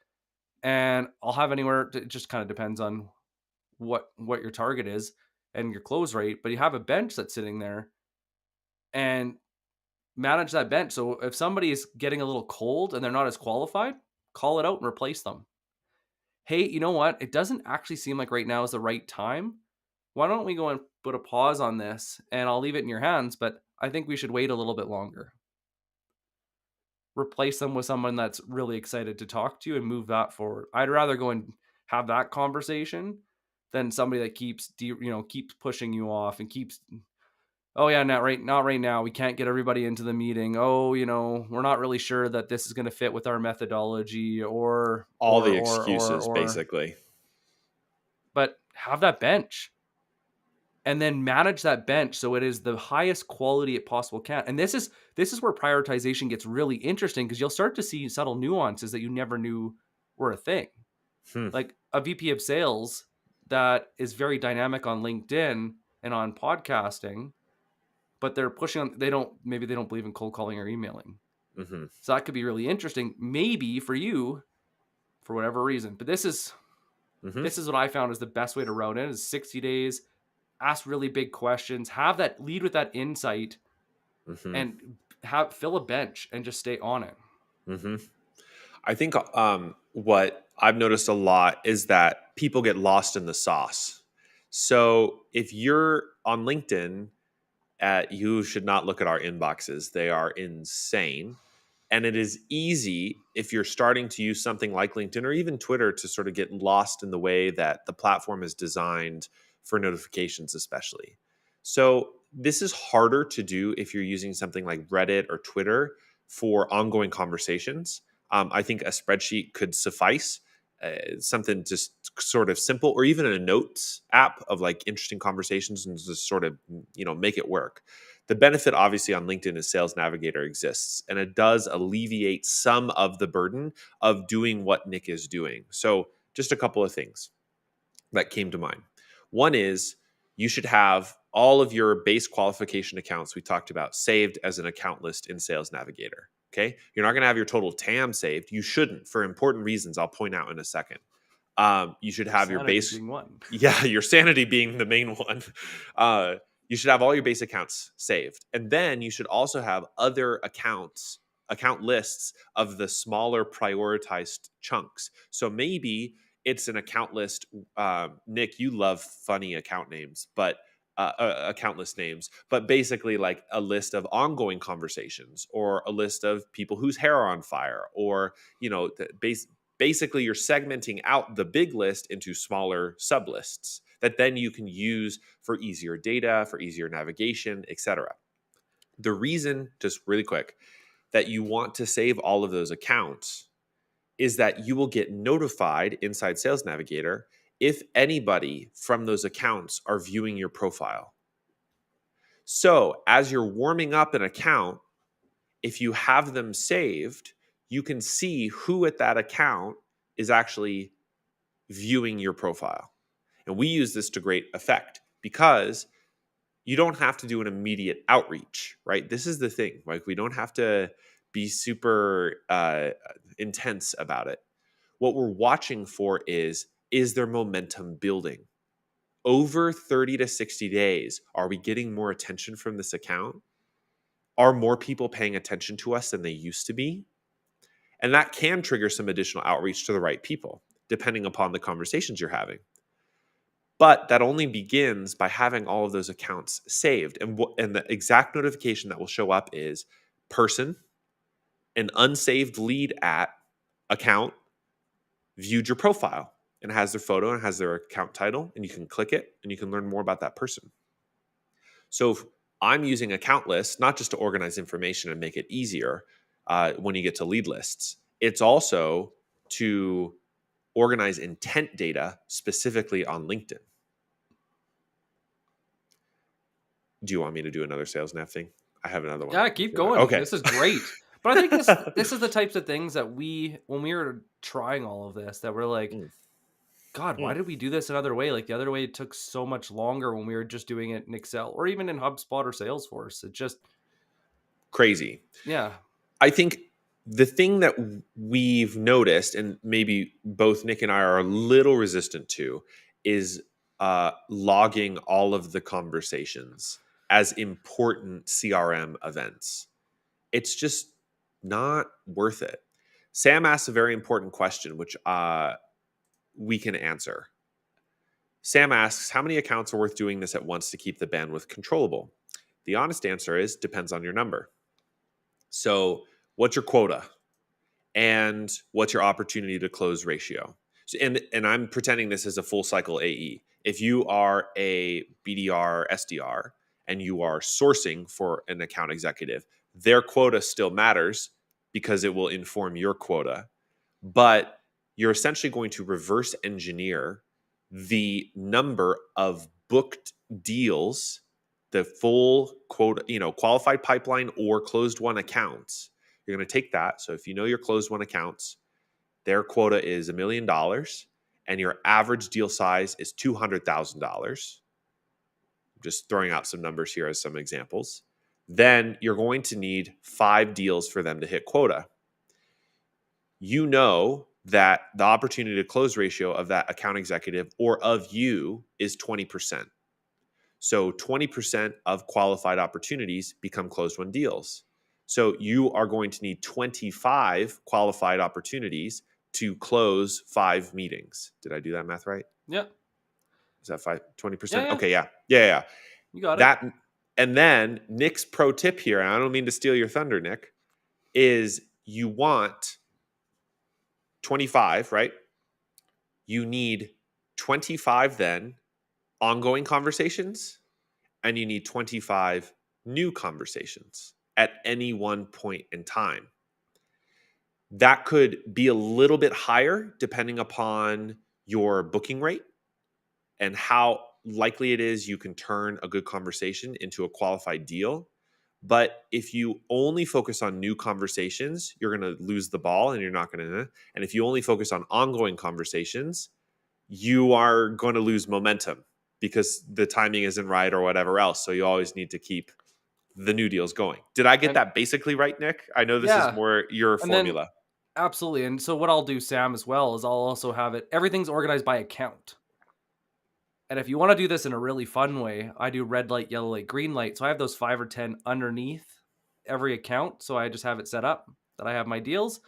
Speaker 1: and I'll have anywhere. It just kind of depends on what your target is and your close rate, but you have a bench that's sitting there and manage that bench. So if somebody is getting a little cold and they're not as qualified, call it out and replace them. Hey, you know what? It doesn't actually seem like right now is the right time. Why don't we go and put a pause on this and I'll leave it in your hands, but I think we should wait a little bit longer. Replace them with someone that's really excited to talk to you and move that forward. I'd rather go and have that conversation than somebody that keeps pushing you off and keeps, oh yeah, not right now. We can't get everybody into the meeting. Oh, we're not really sure that this is going to fit with our methodology
Speaker 2: All the excuses,
Speaker 1: or
Speaker 2: basically.
Speaker 1: but have that bench and then manage that bench so it is the highest quality it possible can. And this is where prioritization gets really interesting, because you'll start to see subtle nuances that you never knew were a thing.
Speaker 2: Hmm.
Speaker 1: Like a VP of sales that is very dynamic on LinkedIn and on podcasting, but they're pushing on, maybe they don't believe in cold calling or emailing.
Speaker 2: Mm-hmm.
Speaker 1: So that could be really interesting, maybe for you, for whatever reason. But this is
Speaker 2: Mm-hmm.
Speaker 1: this is what I found is the best way to route in is 60 days, ask really big questions, have that lead with that insight,
Speaker 2: Mm-hmm.
Speaker 1: and fill a bench and just stay on it.
Speaker 2: Mm-hmm. I think what I've noticed a lot is that people get lost in the sauce. So if you're on LinkedIn, you should not look at our inboxes. They are insane. And it is easy if you're starting to use something like LinkedIn or even Twitter to sort of get lost in the way that the platform is designed for notifications, especially. So, this is harder to do if you're using something like Reddit or Twitter for ongoing conversations. I think a spreadsheet could suffice, something just sort of simple, or even a notes app of like interesting conversations and just sort of, make it work. The benefit, obviously, on LinkedIn is Sales Navigator exists, and it does alleviate some of the burden of doing what Nick is doing. So, just a couple of things that came to mind. One is you should have all of your base qualification accounts we talked about saved as an account list in Sales Navigator. Okay. You're not going to have your total TAM saved. You shouldn't, for important reasons I'll point out in a second. You should have your
Speaker 1: Sanity
Speaker 2: base,
Speaker 1: being one.
Speaker 2: yeah, your sanity being the main one. Uh, you should have all your base accounts saved. And then you should also have other account lists of the smaller prioritized chunks. So maybe it's an account list. Nick, you love funny account names, but account list names, but basically like a list of ongoing conversations or a list of people whose hair are on fire, or, basically you're segmenting out the big list into smaller sub lists that then you can use for easier data, for easier navigation, etc. The reason, just really quick, that you want to save all of those accounts is that you will get notified inside Sales Navigator if anybody from those accounts are viewing your profile. So, as you're warming up an account, if you have them saved, you can see who at that account is actually viewing your profile. And we use this to great effect because you don't have to do an immediate outreach, right? This is the thing. Like, we don't have to be super intense about it. What we're watching for is there momentum building? Over 30 to 60 days, are we getting more attention from this account? Are more people paying attention to us than they used to be? And that can trigger some additional outreach to the right people, depending upon the conversations you're having. But that only begins by having all of those accounts saved. And the exact notification that will show up is person, an unsaved lead at account, viewed your profile, and has their photo and has their account title. And you can click it and you can learn more about that person. So I'm using account lists not just to organize information and make it easier when you get to lead lists. It's also to organize intent data specifically on LinkedIn. Do you want me to do another sales nav thing? I have another one.
Speaker 1: Yeah,
Speaker 2: If
Speaker 1: keep
Speaker 2: you want.
Speaker 1: going.
Speaker 2: Okay.
Speaker 1: This is great. But I think this is the types of things that when we were trying all of this, that we're like,
Speaker 2: Mm,
Speaker 1: God, why
Speaker 2: mm.
Speaker 1: did we do this another way? Like the other way took so much longer when we were just doing it in Excel or even in HubSpot or Salesforce. It just,
Speaker 2: Crazy.
Speaker 1: yeah,
Speaker 2: I think the thing that we've noticed, and maybe both Nick and I are a little resistant to, is logging all of the conversations as important CRM events. It's just not worth it. Sam asked a very important question, which we can answer. Sam asks, how many accounts are worth doing this at once to keep the bandwidth controllable? The honest answer is depends on your number. So, what's your quota? And what's your opportunity to close ratio? So, and I'm pretending this is a full cycle AE. If you are a BDR, SDR, and you are sourcing for an account executive, their quota still matters because it will inform your quota. But you're essentially going to reverse engineer the number of booked deals, the full quota, qualified pipeline or closed one accounts. You're going to take that. So if you know your closed one accounts, their quota is $1 million and your average deal size is $200,000. Just throwing out some numbers here as some examples. Then you're going to need 5 deals for them to hit quota. You know that the opportunity to close ratio of that account executive or of you is 20%. So 20% of qualified opportunities become closed won deals. So you are going to need 25 qualified opportunities to close 5 meetings. Did I do that math right?
Speaker 1: yeah,
Speaker 2: Is that 5
Speaker 1: yeah,
Speaker 2: 20%?
Speaker 1: yeah.
Speaker 2: Okay, yeah. Yeah, yeah.
Speaker 1: You got it.
Speaker 2: That and then Nick's pro tip here, and I don't mean to steal your thunder, Nick, is you want 25, right? You need 25 then ongoing conversations, and you need 25 new conversations at any one point in time. That could be a little bit higher depending upon your booking rate and how likely it is you can turn a good conversation into a qualified deal. But if you only focus on new conversations, you're going to lose the ball and you're not going to. And if you only focus on ongoing conversations, you are going to lose momentum because the timing isn't right or whatever else. So you always need to keep the new deals going. Did I get
Speaker 1: And
Speaker 2: that basically right, Nick? I know this is
Speaker 1: yeah,
Speaker 2: more your
Speaker 1: and then
Speaker 2: formula.
Speaker 1: absolutely. And so what I'll do, Sam, as well, is I'll also have everything's organized by account. And if you want to do this in a really fun way, I do red light, yellow light, green light. So I have those 5 or 10 underneath every account. So I just have it set up that I have my deals.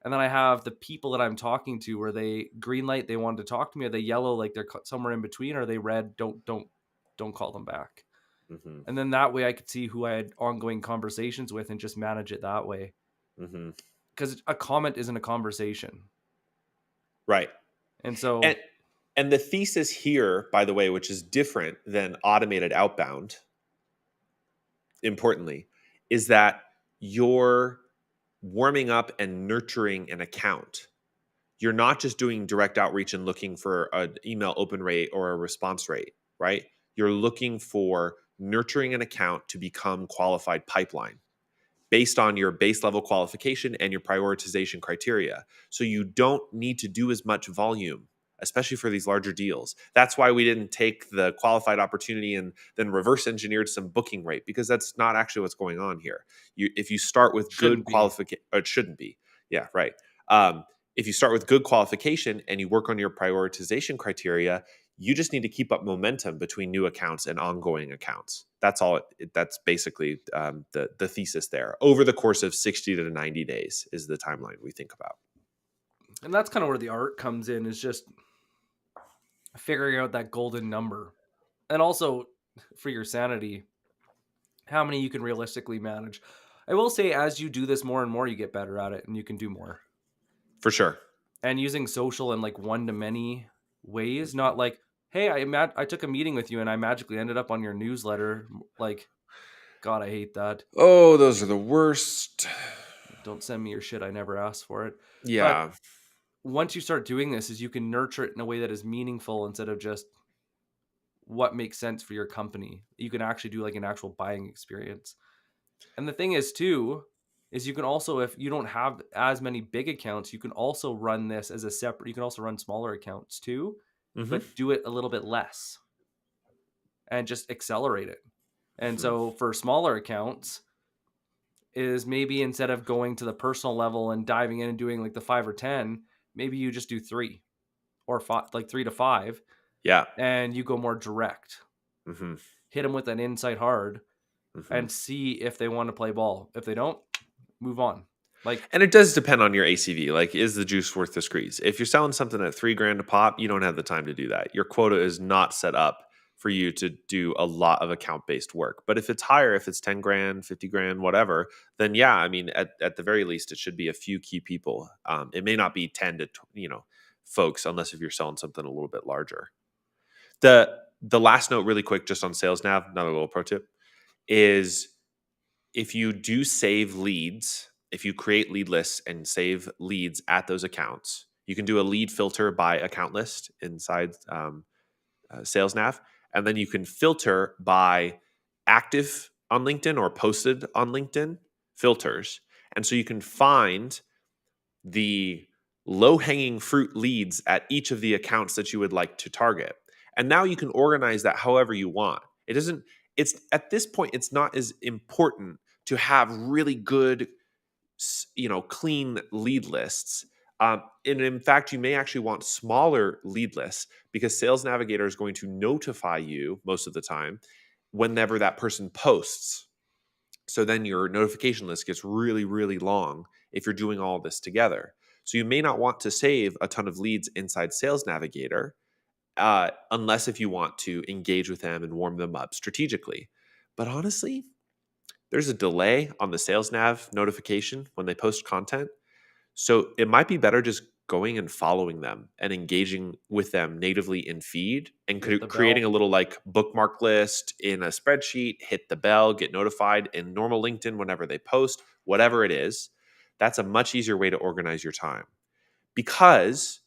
Speaker 1: And then I have the people that I'm talking to where they green light, they wanted to talk to me, or they yellow, like they're somewhere in between, or they red, don't call them back.
Speaker 2: Hmm.
Speaker 1: And then that way I could see who I had ongoing conversations with and just manage it that way.
Speaker 2: Hmm.
Speaker 1: Because a comment isn't a conversation.
Speaker 2: Right.
Speaker 1: And so,
Speaker 2: And and the thesis here, by the way, which is different than automated outbound, importantly, is that you're warming up and nurturing an account. You're not just doing direct outreach and looking for an email open rate or a response rate, right? You're looking for nurturing an account to become qualified pipeline based on your base level qualification and your prioritization criteria. So you don't need to do as much volume, especially for these larger deals. That's why we didn't take the qualified opportunity and then reverse engineered some booking rate, because that's not actually what's going on here. If you start with good
Speaker 1: shouldn't be.
Speaker 2: qualification, it shouldn't be. Yeah, right. If you start with good qualification and you work on your prioritization criteria, you just need to keep up momentum between new accounts and ongoing accounts. That's all. That's basically the thesis there. Over the course of 60 to 90 days is the timeline we think about.
Speaker 1: And that's kind of where the art comes in, is just figuring out that golden number. And also for your sanity, how many you can realistically manage. I will say, as you do this more and more, you get better at it and you can do more.
Speaker 2: For sure.
Speaker 1: And using social in like one to many ways,
Speaker 2: Mhm.
Speaker 1: not like, hey, I took a meeting with you and I magically ended up on your newsletter. Like, God, I hate that.
Speaker 2: Oh, those are the worst.
Speaker 1: Don't send me your shit. I never asked for it. But
Speaker 2: Yeah.
Speaker 1: once you start doing this, is you can nurture it in a way that is meaningful instead of just what makes sense for your company. You can actually do like an actual buying experience. And the thing is too, is you can also, if you don't have as many big accounts, you can also run this as a separate, you can also run smaller accounts too,
Speaker 2: Hmm.
Speaker 1: but do it a little bit less and just accelerate it. And
Speaker 2: Hmm.
Speaker 1: so for smaller accounts, is maybe instead of going to the personal level and diving in and doing like the 5 or 10, maybe you just do 3 or 5, like 3 to 5,
Speaker 2: Yeah.
Speaker 1: and you go more direct.
Speaker 2: Hmm.
Speaker 1: Hit them with an insight hard
Speaker 2: Hmm.
Speaker 1: and see if they want to play ball. If they don't, move on. Like,
Speaker 2: And it does depend on your ACV. Like, is the juice worth the squeeze? If you're selling something at $3,000 a pop, you don't have the time to do that. Your quota is not set up for you to do a lot of account based work. But if it's higher, if it's 10 grand, 50 grand, whatever, then yeah, I mean, at the very least, it should be a few key people. It may not be 10 to, folks, unless if you're selling something a little bit larger. The last note, really quick, just on sales nav, another little pro tip is if you do save leads, if you create lead lists and save leads at those accounts, you can do a lead filter by account list inside Sales Nav, and then you can filter by active on LinkedIn or posted on LinkedIn filters, and so you can find the low hanging fruit leads at each of the accounts that you would like to target. And now you can organize that however you want. It doesn't, it's at this point, it's not as important to have really good, clean lead lists. And in fact, you may actually want smaller lead lists because Sales Navigator is going to notify you most of the time whenever that person posts. So then your notification list gets really, really long if you're doing all this together. So you may not want to save a ton of leads inside Sales Navigator unless if you want to engage with them and warm them up strategically. But honestly, there's a delay on the Sales Nav notification when they post content. So it might be better just going and following them and engaging with them natively in feed and
Speaker 1: hit the
Speaker 2: creating a
Speaker 1: bell.
Speaker 2: little like bookmark list in a spreadsheet, hit the bell, get notified in normal LinkedIn whenever they post, whatever it is. That's a much easier way to organize your time because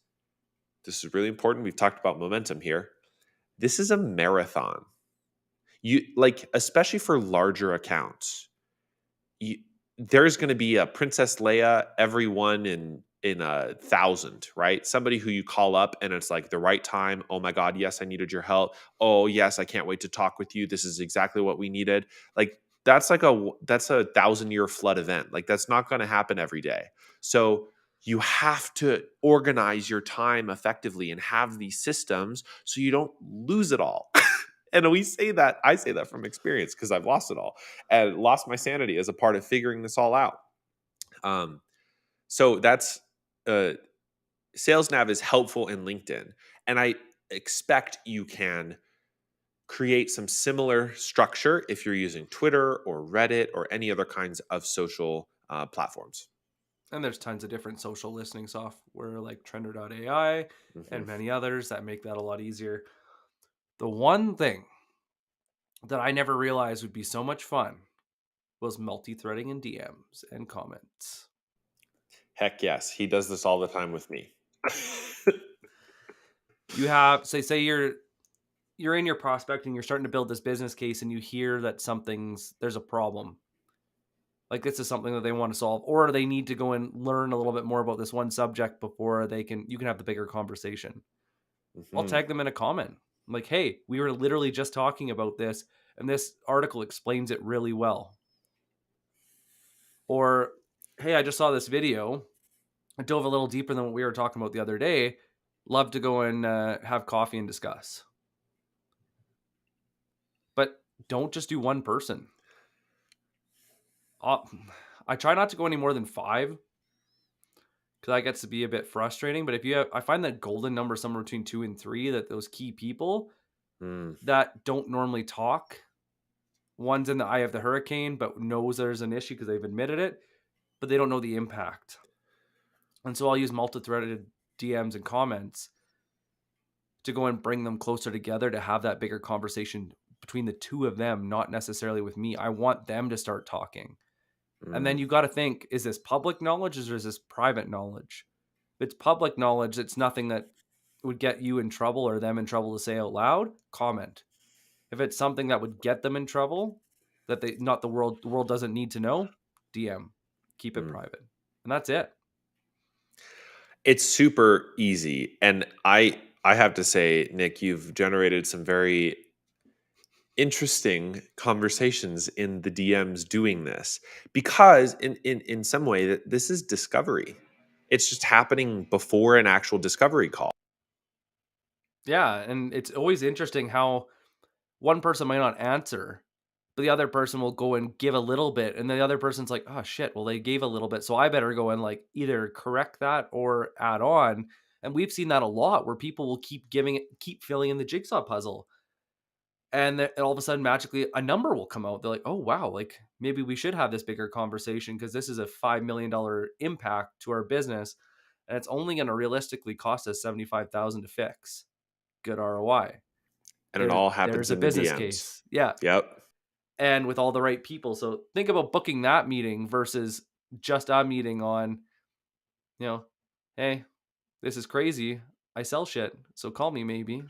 Speaker 2: this is really important. We've talked about momentum here. This is a marathon. You like, especially for larger accounts, you, there's going to be a Princess Leia, every one in 1,000, right? Somebody who you call up and it's like the right time. Oh my God, yes, I needed your help. Oh yes, I can't wait to talk with you. This is exactly what we needed. Like that's a 1,000-year flood event. Like that's not going to happen every day. So you have to organize your time effectively and have these systems so you don't lose it all. And we say that, I say that from experience because I've lost it all and lost my sanity as a part of figuring this all out. Um, so that's uh, Sales Nav is helpful in LinkedIn, and I expect you can create some similar structure if you're using Twitter or Reddit or any other kinds of social platforms.
Speaker 1: And there's tons of different social listening software like Trender.ai
Speaker 2: Hmm.
Speaker 1: and many others that make that a lot easier. The one thing that I never realized would be so much fun was multi-threading in DMs and comments.
Speaker 2: Heck yes, he does this all the time with me.
Speaker 1: You have say you're in your prospecting, you're starting to build this business case, and you hear that there's a problem. Like this is something that they want to solve, or they need to go and learn a little bit more about this one subject before you can have the bigger conversation. I'll
Speaker 2: Hmm.
Speaker 1: tag them in a comment. I'm like, hey, we were literally just talking about this, and this article explains it really well. Or, hey, I just saw this video. I dove a little deeper than what we were talking about the other day. Love to go and have coffee and discuss. But don't just do one person. Uh, I try not to go any more than 5 because that gets to be a bit frustrating. But if you have, I find that golden number somewhere between 2 and 3, that those key people
Speaker 2: Mm.
Speaker 1: that don't normally talk, one's in the eye of the hurricane, but knows there's an issue because they've admitted it, but they don't know the impact. And so I'll use multi-threaded DMs and comments to go and bring them closer together to have that bigger conversation between the two of them, not necessarily with me. I want them to start talking. And then
Speaker 2: Mm,
Speaker 1: you got to think, is this public knowledge or is this private knowledge? If it's public knowledge, it's nothing that would get you in trouble or them in trouble to say out loud, comment. If it's something that would get them in trouble, that they not the world doesn't need to know, DM. Keep it
Speaker 2: mm.
Speaker 1: private. And that's it.
Speaker 2: It's super easy, and I have to say, Nick, you've generated some very interesting conversations in the DMs doing this, because in some way that this is discovery. It's just happening before an actual discovery call.
Speaker 1: Yeah, and it's always interesting how one person might not answer, but the other person will go and give a little bit, and the other person's like, "Oh shit, well they gave a little bit, so I better go and like either correct that or add on." And we've seen that a lot where people will keep giving it, keep filling in the jigsaw puzzle, and all of a sudden magically a number will come out. They're like, "Oh wow, like maybe we should have this bigger conversation because this is a $5 million impact to our business, and it's only going to realistically cost us 75,000 to fix. Good ROI.
Speaker 2: And it
Speaker 1: There's
Speaker 2: all happens
Speaker 1: there's a
Speaker 2: in the
Speaker 1: business
Speaker 2: DMs.
Speaker 1: case." Yeah,
Speaker 2: Yep.
Speaker 1: and with all the right people. So think about booking that meeting versus just a meeting on, you know, hey, this is crazy. I sell shit, so call me maybe.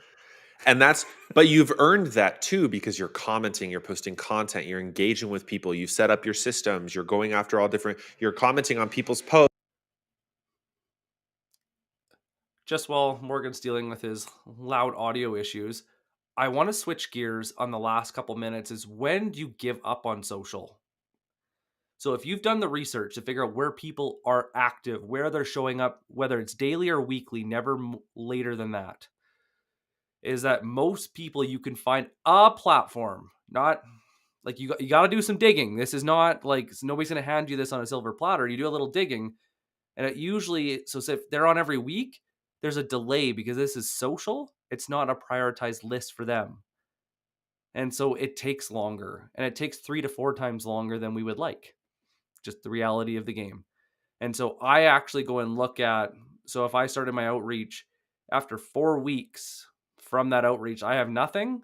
Speaker 2: And that's, but you've earned that too, because you're commenting, you're posting content, you're engaging with people, you've set up your systems, you're going after all different, you're commenting on people's posts.
Speaker 1: Just while Morgan's dealing with his loud audio issues, I want to switch gears on the last couple minutes is when do you give up on social? So if you've done the research to figure out where people are active, where they're showing up, whether it's daily or weekly, never later than that, is that most people you can find a platform, not like you got to do some digging. This is not like nobody's going to hand you this on a silver platter. You do a little digging, and it usually so if they're on every week, there's a delay because this is social. It's not a prioritized list for them, and so it takes longer, and it takes 3 to 4 times longer than we would like. Just the reality of the game. And so I actually go and look at, so if I started my outreach after 4 weeks from that outreach, I have nothing.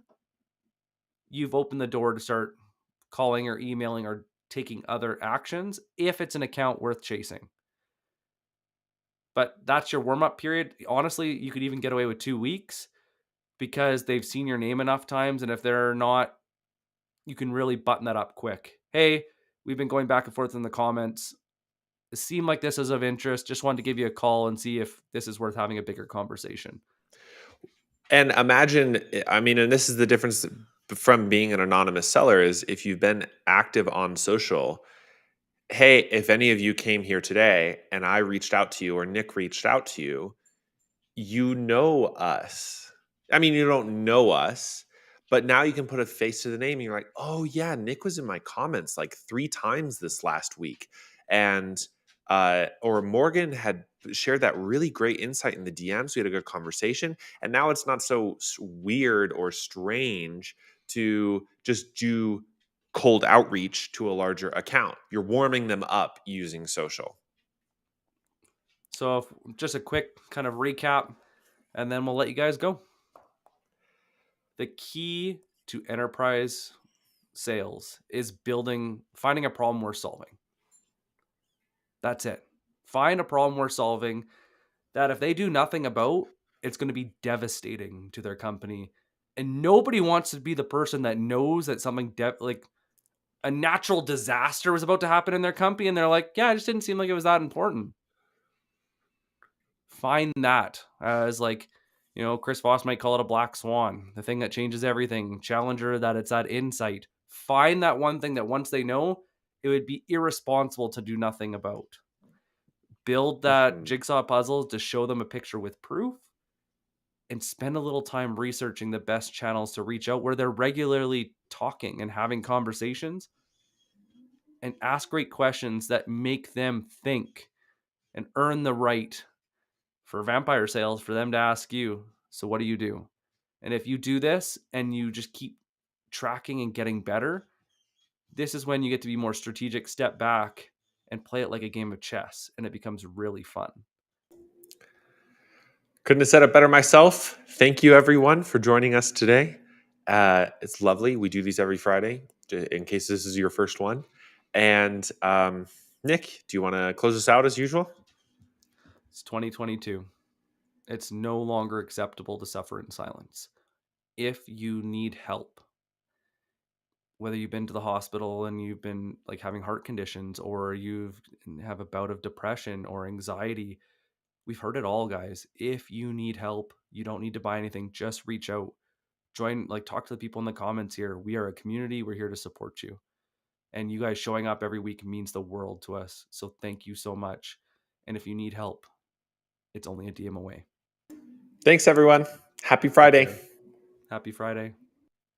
Speaker 1: You've opened the door to start calling or emailing or taking other actions if it's an account worth chasing. But that's your warm up period. Honestly, you could even get away with 2 weeks because they've seen your name enough times. And if they're not, you can really button that up quick. Hey, we've been going back and forth in the comments. It seemed like this is of interest. Just wanted to give you a call and see if this is worth having a bigger conversation.
Speaker 2: And imagine, I mean, and this is the difference from being an anonymous seller, is if you've been active on social, hey, if any of you came here today and I reached out to you or Nick reached out to you, you know us. I mean, you don't know us, but now you can put a face to the name and you're like, oh yeah, Nick was in my comments like 3 times this last week. And or Morgan had shared that really great insight in the DMs. We had a good conversation. And now it's not so weird or strange to just do cold outreach to a larger account. You're warming them up using social.
Speaker 1: So, just a quick kind of recap, and then we'll let you guys go. The key to enterprise sales is finding a problem worth solving. That's it. Find a problem worth solving that if they do nothing about, it's going to be devastating to their company. And nobody wants to be the person that knows that something like a natural disaster was about to happen in their company, and they're like, yeah, it just didn't seem like it was that important. Find that as like, Chris Voss might call it a black swan, the thing that changes everything. Challenger, that it's that insight. Find that one thing that once they know, it would be irresponsible to do nothing about. Build that
Speaker 2: Mhm.
Speaker 1: jigsaw puzzle to show them a picture with proof, and spend a little time researching the best channels to reach out where they're regularly talking and having conversations, and ask great questions that make them think and earn the right for vampire sales for them to ask you, so what do you do? And if you do this and you just keep tracking and getting better, this is when you get to be more strategic, step back and play it like a game of chess, and it becomes really fun.
Speaker 2: Couldn't have said it better myself. Thank you, everyone, for joining us today. It's lovely. We do these every Friday, in case this is your first one. And Nick, do you want to close us out as usual?
Speaker 1: It's 2022. It's no longer acceptable to suffer in silence. If you need help, whether you've been to the hospital and you've been like having heart conditions, or you've have a bout of depression or anxiety, we've heard it all, guys. If you need help, you don't need to buy anything. Just reach out. Join, like, talk to the people in the comments here. We are a community. We're here to support you. And you guys showing up every week means the world to us. So thank you so much. And if you need help, it's only a DM away.
Speaker 2: Thanks, everyone. Happy
Speaker 1: Take
Speaker 2: Friday.
Speaker 1: care. Happy Friday.